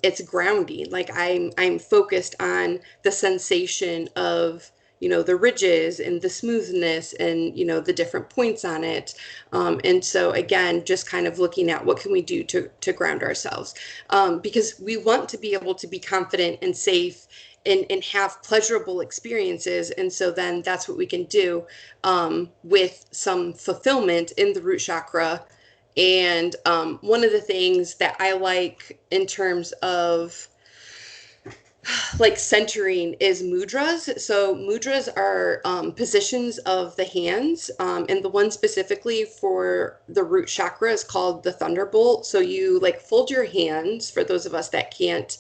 it's grounding. Like I'm focused on the sensation of, you know, the ridges and the smoothness and, you know, the different points on it. And so again, just kind of looking at what can we do to ground ourselves, because we want to be able to be confident and safe and have pleasurable experiences. And so then that's what we can do with some fulfillment in the root chakra. And one of the things that I like in terms of like centering is mudras. So mudras are positions of the hands, and the one specifically for the root chakra is called the thunderbolt. So you like fold your hands, for those of us that can't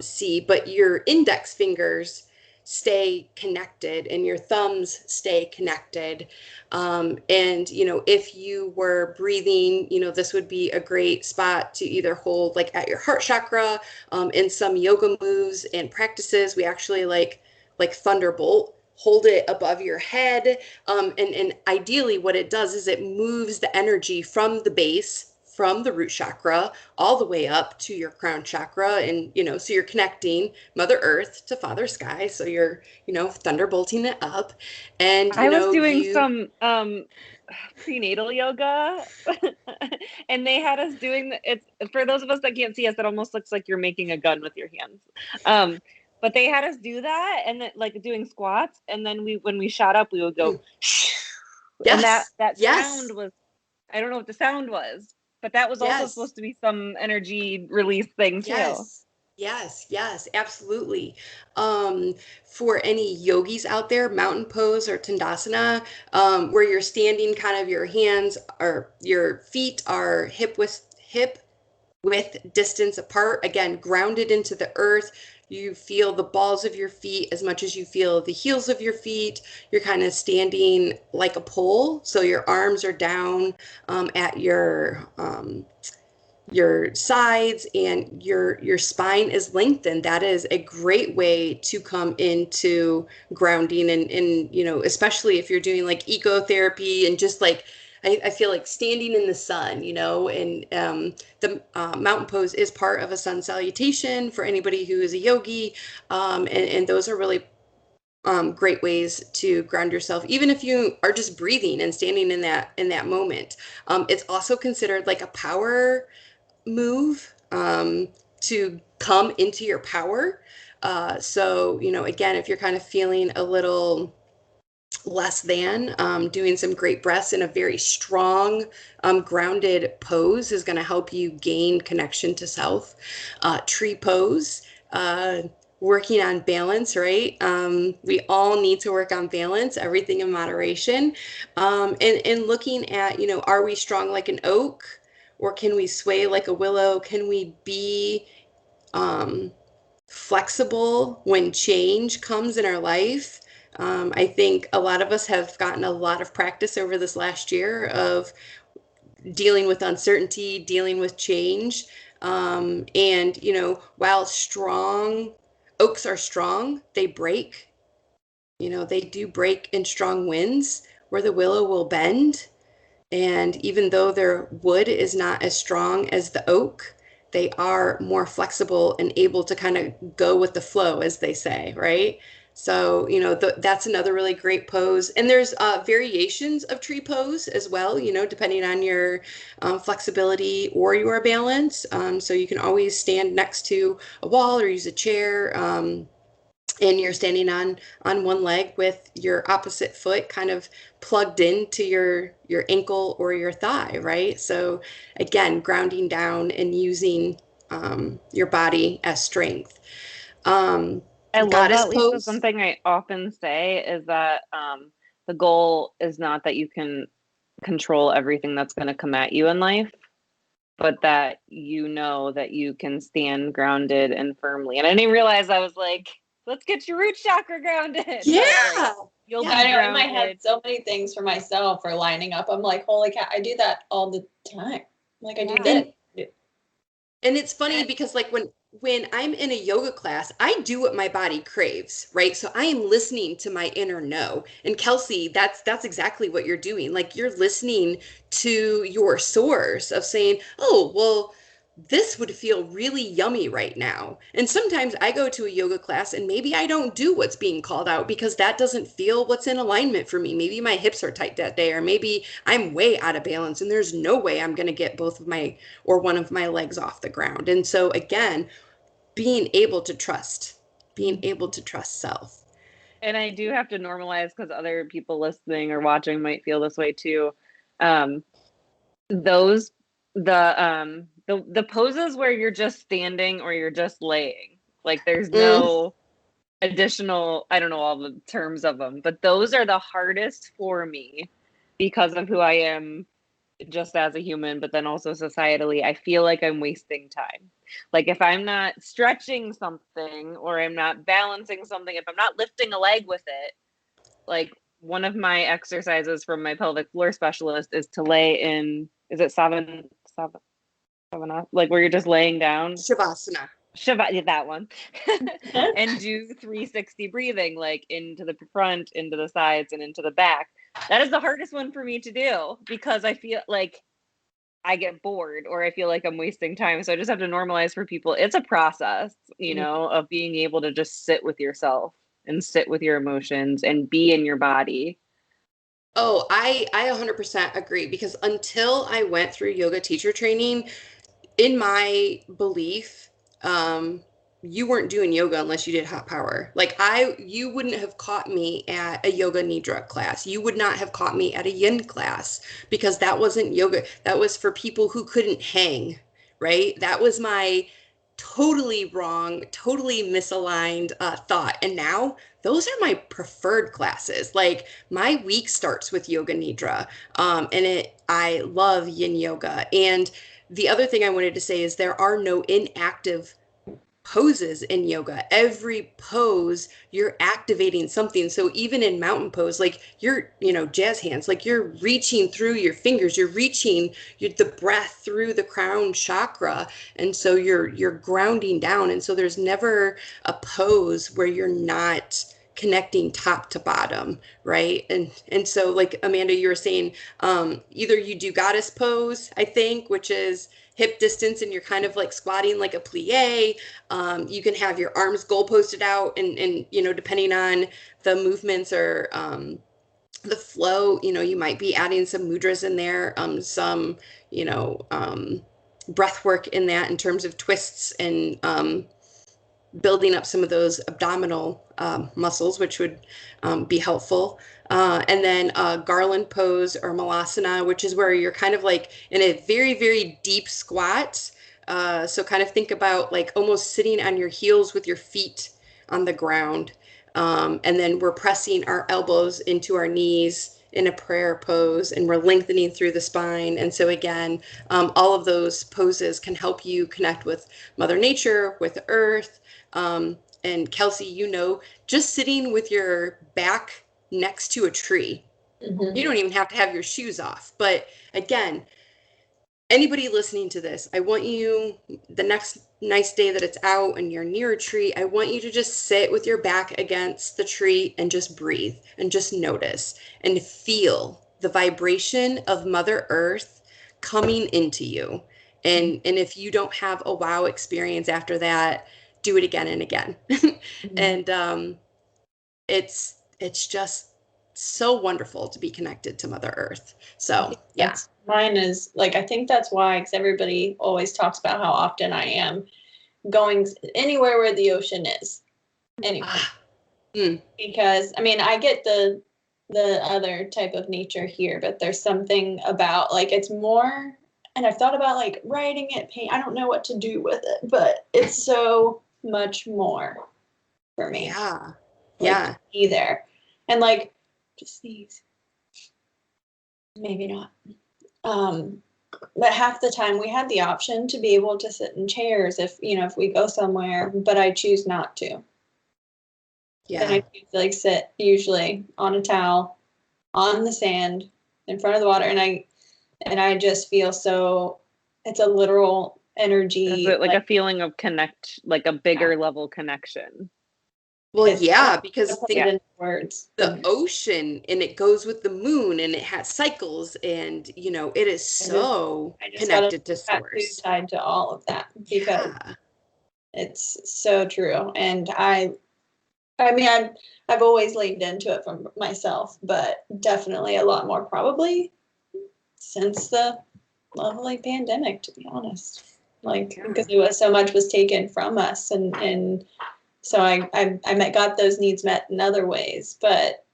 see, but your index fingers stay connected and your thumbs stay connected. And, you know, if you were breathing, you know, this would be a great spot to either hold like at your heart chakra. In some yoga moves and practices, we actually like thunderbolt, hold it above your head. And ideally what it does is it moves the energy from the base, from the root chakra all the way up to your crown chakra. And, you know, so you're connecting Mother Earth to Father Sky. So you're, you know, thunderbolting it up. And, you I was know, doing some prenatal yoga and they had us doing it's for those of us that can't see us, it almost looks like you're making a gun with your hands. But they had us do that and then like doing squats, and then when we shot up we would go and yes, that yes, sound was, I don't know what the sound was, but that was also yes. supposed to be some energy release thing too. Yes, yes, yes, absolutely. For any yogis out there, mountain pose or tandasana, where you're standing, kind of your hands or your feet are hip with distance apart, again, grounded into the earth. You feel the balls of your feet as much as you feel the heels of your feet. You're kind of standing like a pole, so your arms are down at your sides and your spine is lengthened. That is a great way to come into grounding. And you know, especially if you're doing like ecotherapy and just like I feel like standing in the sun, you know, and the mountain pose is part of a sun salutation for anybody who is a yogi. And those are really great ways to ground yourself, even if you are just breathing and standing in that moment. It's also considered like a power move, to come into your power. So, you know, again, if you're kind of feeling a little less than, doing some great breaths in a very strong, grounded pose is going to help you gain connection to self. Tree pose, working on balance, right? We all need to work on balance, everything in moderation. And looking at, you know, are we strong like an oak? Or can we sway like a willow? Can we be flexible when change comes in our life? I think a lot of us have gotten a lot of practice over this last year of dealing with uncertainty, dealing with change. And, you know, while strong, oaks are strong, they break. You know, they do break in strong winds, where the willow will bend. And even though their wood is not as strong as the oak, they are more flexible and able to kind of go with the flow, as they say, right? So, that's another really great pose. And there's variations of tree pose as well, depending on your flexibility or your balance. So you can always stand next to a wall or use a chair. And you're standing on one leg with your opposite foot kind of plugged into your ankle or your thigh, right? So again, grounding down and using your body as strength. I love Goddess that, Lisa. pose. Something I often say is that the goal is not that you can control everything that's going to come at you in life, but that you know that you can stand grounded and firmly. And I didn't realize I was like, let's get your root chakra grounded. Yeah. But like, you'll I be know in my head grounded. so many things for myself are lining up. I'm like, holy cow, I do that all the time. Like I do Yeah. this. And it's funny because like when I'm in a yoga class, I do what my body craves, right? So I am listening to my inner no. And Kelsi, that's exactly what you're doing. Like you're listening to your source of saying, "Oh, well, this would feel really yummy right now." And sometimes I go to a yoga class and maybe I don't do what's being called out because that doesn't feel what's in alignment for me. Maybe my hips are tight that day, or maybe I'm way out of balance and there's no way I'm going to get both of my or one of my legs off the ground. And so again, being able to trust self. And I do have to normalize because other people listening or watching might feel this way too. Um, those the poses where you're just standing or you're just laying, like there's Mm. no additional, I don't know all the terms of them, but those are the hardest for me because of who I am just as a human, but then also societally. I feel like I'm wasting time. Like if I'm not stretching something or I'm not balancing something, if I'm not lifting a leg with it, like one of my exercises from my pelvic floor specialist is to lay in, is it savana, like where you're just laying down. Shavasana. Shiva, that one. And do 360 breathing, like into the front, into the sides, and into the back. That is the hardest one for me to do because I feel like I get bored or I feel like I'm wasting time. So I just have to normalize for people. It's a process, of being able to just sit with yourself and sit with your emotions and be in your body. Oh, I 100% agree because until I went through yoga teacher training, in my belief, you weren't doing yoga unless you did hot power. Like you wouldn't have caught me at a yoga nidra class. You would not have caught me at a yin class because that wasn't yoga. That was for people who couldn't hang, right? That was my totally wrong, totally misaligned thought. And now those are my preferred classes. Like my week starts with yoga nidra, and I love yin yoga. And the other thing I wanted to say is there are no inactive poses in yoga. Every pose, you're activating something. So even in mountain pose, like jazz hands, like you're reaching through your fingers, you're reaching the breath through the crown chakra. And so you're grounding down. And so there's never a pose where you're not connecting top to bottom, right? And so like Amanda, you were saying, either you do goddess pose, I think, which is hip distance and you're kind of like squatting like a plie. You can have your arms goal posted out and depending on the movements or the flow, you might be adding some mudras in there, some, breath work in that in terms of twists and building up some of those abdominal muscles, which would be helpful. And then garland pose or malasana, which is where you're kind of like in a very, very deep squat. So kind of think about like almost sitting on your heels with your feet on the ground. And then we're pressing our elbows into our knees in a prayer pose and we're lengthening through the spine. And so again, all of those poses can help you connect with Mother Nature, with Earth. And Kelsi, just sitting with your back next to a tree. Mm-hmm. You don't even have to have your shoes off. But again, anybody listening to this, I want you, the next nice day that it's out and you're near a tree, I want you to just sit with your back against the tree and just breathe and just notice and feel the vibration of Mother Earth coming into you. And if you don't have a wow experience after that, do it again and again. Mm-hmm. And it's just so wonderful to be connected to Mother Earth. So yeah. Mine is like, I think that's why, because everybody always talks about how often I am going anywhere where the ocean is. Anyway. Because I mean, I get the other type of nature here, but there's something about like it's more, and I've thought about like writing it, paint. I don't know what to do with it, but it's so much more for me. Yeah. Like, Yeah. to be there. And like just these. Maybe not. But half the time we had the option to be able to sit in chairs if we go somewhere, but I choose not to. Yeah. And I choose to like sit usually on a towel on the sand in front of the water, and I just feel so. It's a literal energy. Is it like a feeling of connect, like a bigger level connection? Well, yeah, because think in words. The ocean, and it goes with the moon, and it has cycles, and it is so connected to source. Tied to all of that because it's so true. And I mean, I've always leaned into it for myself, but definitely a lot more probably since the lovely pandemic, to be honest. Like, because it was so much was taken from us, and so I got those needs met in other ways, but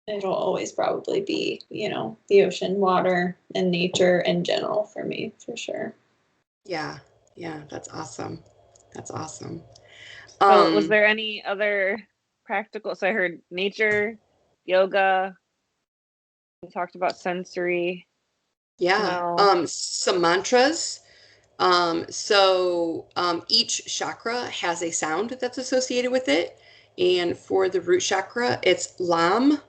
it'll always probably be, the ocean, water, and nature in general for me, for sure. Yeah, that's awesome. That's awesome. So was there any other practical? So I heard nature, yoga. We talked about sensory. Yeah. Some mantras. So each chakra has a sound that's associated with it. And for the root chakra, it's LAM,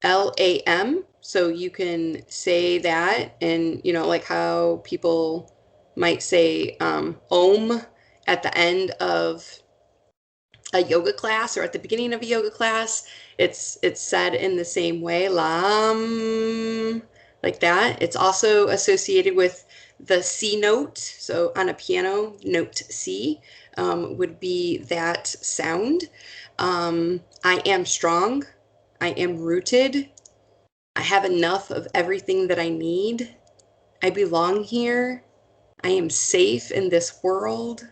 LAM. So you can say that, and like how people might say Om at the end of a yoga class or at the beginning of a yoga class. It's said in the same way, Lam, like that. It's also associated with the C note. So on a piano, note C would be that sound. I am strong. I am rooted. I have enough of everything that I need. I belong here. I am safe in this world.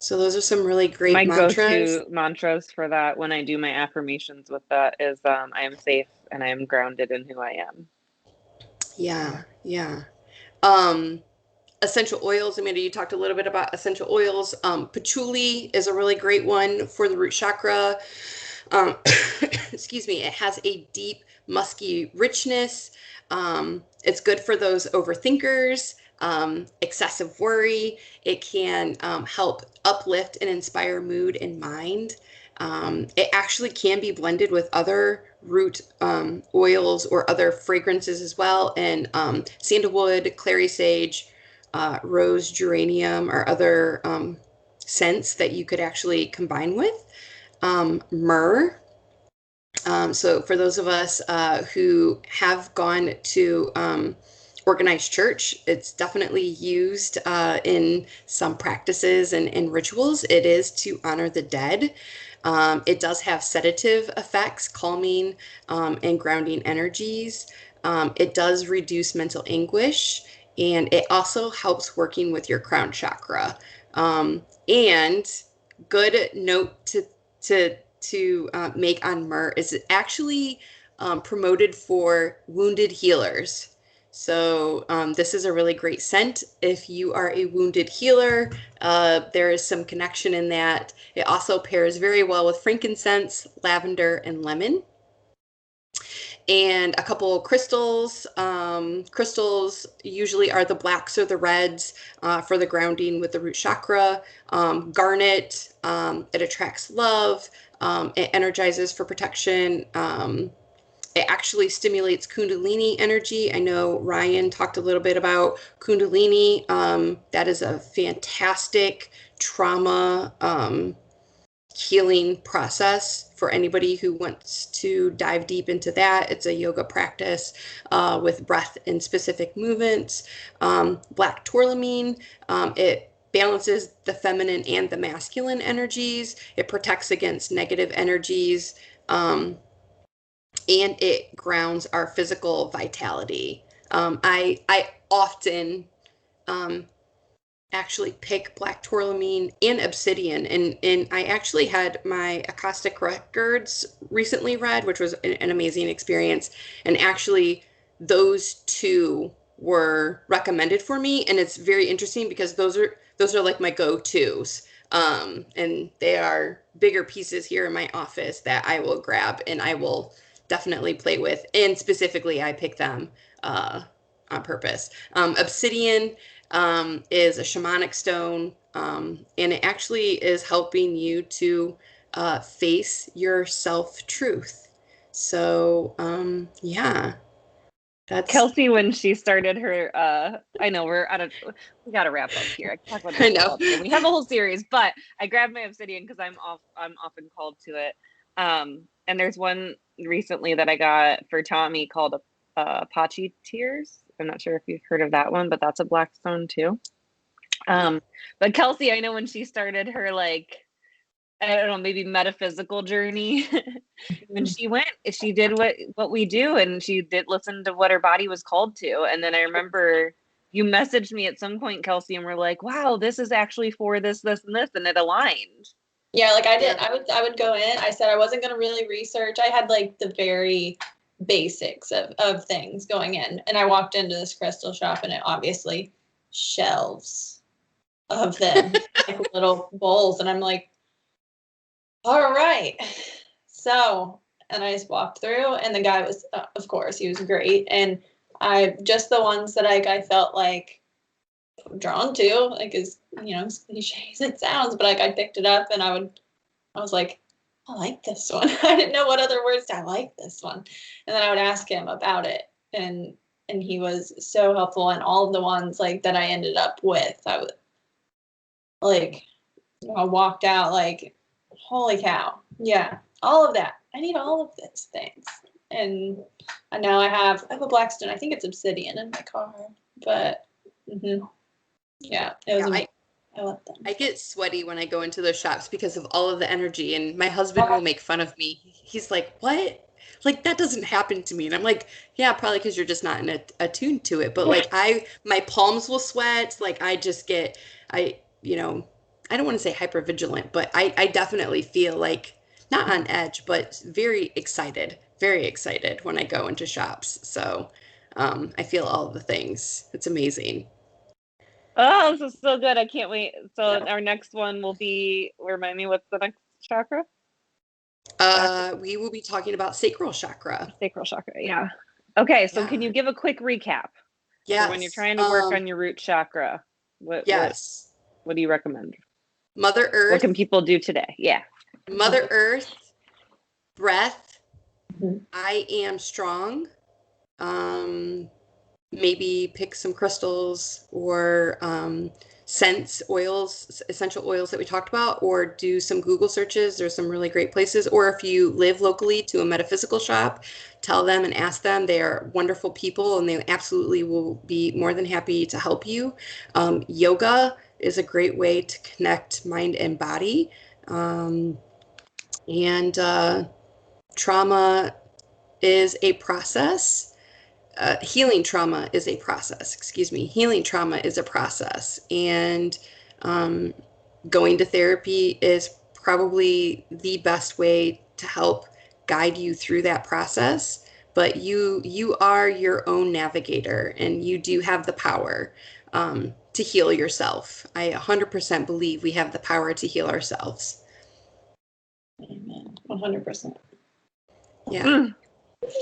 So those are some really great my mantras. go-to mantras for that when I do my affirmations with that is I am safe and I am grounded in who I am. Yeah. Essential oils. Amanda, you talked a little bit about essential oils. Patchouli is a really great one for the root chakra. Excuse me. It has a deep, musky richness. It's good for those overthinkers, excessive worry. It can help uplift and inspire mood and mind. It actually can be blended with other root oils or other fragrances as well. And sandalwood, clary sage, rose, geranium, or other scents that you could actually combine with. Myrrh. So for those of us who have gone to organized church, it's definitely used in some practices and rituals. It is to honor the dead. It does have sedative effects, calming and grounding energies. It does reduce mental anguish, and it also helps working with your crown chakra. And good note to make on myrrh is it actually promoted for wounded healers. So this is a really great scent if you are a wounded healer. There is some connection in that. It also pairs very well with frankincense, lavender, and lemon. And a couple of crystals. Crystals usually are the blacks or the reds for the grounding with the root chakra. Garnet, it attracts love. It energizes for protection. It actually stimulates Kundalini energy. I know Ryan talked a little bit about Kundalini. That is a fantastic trauma healing process for anybody who wants to dive deep into that. It's a yoga practice with breath and specific movements. Black tourmaline, it balances the feminine and the masculine energies. It protects against negative energies. And it grounds our physical vitality. I often actually pick black tourmaline and obsidian, and I actually had my Akashic records recently read, which was an amazing experience, and actually those two were recommended for me, and it's very interesting because those are like my go-tos. And they are bigger pieces here in my office that I will grab and I will definitely play with, and specifically I pick them on purpose. Obsidian is a shamanic stone, and it actually is helping you to face your self-truth. So, yeah, that's, Kelsi, when she started her, I know we got to wrap up here. I can talk about I this know. all day. We have a whole series, but I grabbed my obsidian because I'm often called to it. And there's one recently that I got for Tommy called Apache Tears. I'm not sure if you've heard of that one, but that's a black stone too. But Kelsi, I know when she started her, like, I don't know, maybe metaphysical journey, when she did what we do, and she did listen to what her body was called to. And then I remember you messaged me at some point, Kelsi, and we're like, wow, this is actually for this, and this, and it aligned. Yeah, like I did. I would go in. I said I wasn't going to really research. I had like the very basics of things going in. And I walked into this crystal shop and it obviously shelves of them, like little bowls. And I'm like, all right. So, and I just walked through, and the guy was, of course, he was great. And I just the ones that I felt like drawn to, like as as cliche as it sounds, but like I picked it up and I was like, I like this one. I didn't know what other words I like this one. And then I would ask him about it, and he was so helpful. And all of the ones like that I ended up with, I was like, I walked out like, holy cow. Yeah, all of that. I need all of these things. And now I have a Blackstone. I think it's obsidian in my car, but yeah, it was. Yeah, I love them. I get sweaty when I go into those shops because of all of the energy, and my husband will make fun of me. He's like, "What? Like that doesn't happen to me." And I'm like, "Yeah, probably because you're just not attuned to it." But like my palms will sweat. Like I just get, I don't want to say hyper vigilant, but I definitely feel like not on edge, but very excited when I go into shops. So, I feel all of the things. It's amazing. Oh, this is so good. I can't wait. So our next one will be, remind me, what's the next chakra? We will be talking about sacral chakra. Sacral chakra, yeah. Okay, so can you give a quick recap? Yes. So when you're trying to work on your root chakra, what do you recommend? Mother Earth. What can people do today? Yeah. Mother Earth, breath, I am strong. Maybe pick some crystals or scents, oils, essential oils that we talked about, or do some Google searches. There's some really great places. Or if you live locally to a metaphysical shop, tell them and ask them. They are wonderful people and they absolutely will be more than happy to help you. Yoga is a great way to connect mind and body. And trauma is a process. Healing trauma is a process. Healing trauma is a process. And going to therapy is probably the best way to help guide you through that process. But you are your own navigator, and you do have the power to heal yourself. I 100% believe we have the power to heal ourselves. Amen. 100%. Yeah.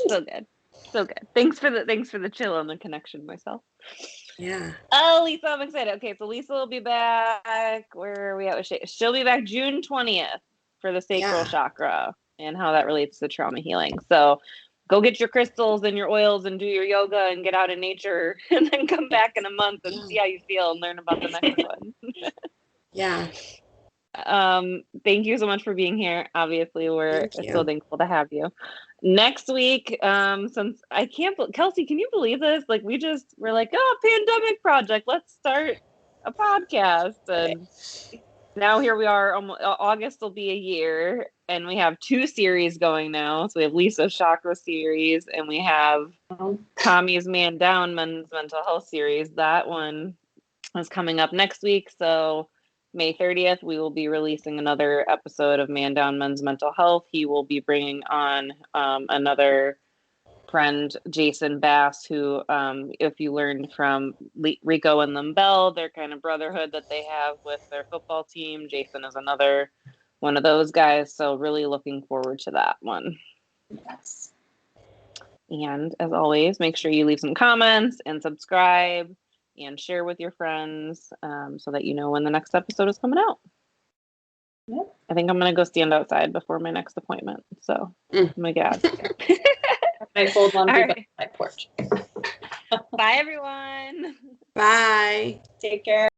So good. So good. Thanks for the chill on the connection myself. Yeah. Oh, Lisa, I'm excited. Okay, so Lisa will be back. Where are we at with she'll be back June 20th for the sacral chakra and how that relates to trauma healing. So go get your crystals and your oils and do your yoga and get out in nature, and then come back in a month and see how you feel and learn about the next one. Yeah. Thank you so much for being here. Obviously, we're so thankful to have you. Next week, since I can't, Kelsi, can you believe this? Like we're like, oh, pandemic project, let's start a podcast. And now here we are, August will be a year. and we have 2 series going now. So we have Lisa Chakra series, and we have Tommy's Man Down Men's Mental Health series. That one is coming up next week. So May 30th, we will be releasing another episode of Man Down Men's Mental Health. He will be bringing on another friend, Jason Bass, who, if you learned from Rico and Limbell, their kind of brotherhood that they have with their football team, Jason is another one of those guys. So really looking forward to that one. Yes. And as always, make sure you leave some comments and subscribe and share with your friends, so that you know when the next episode is coming out. Yep. I think I'm going to go stand outside before my next appointment. So, oh my God. I fold laundry All right. by my porch. Bye, everyone. Bye. Take care.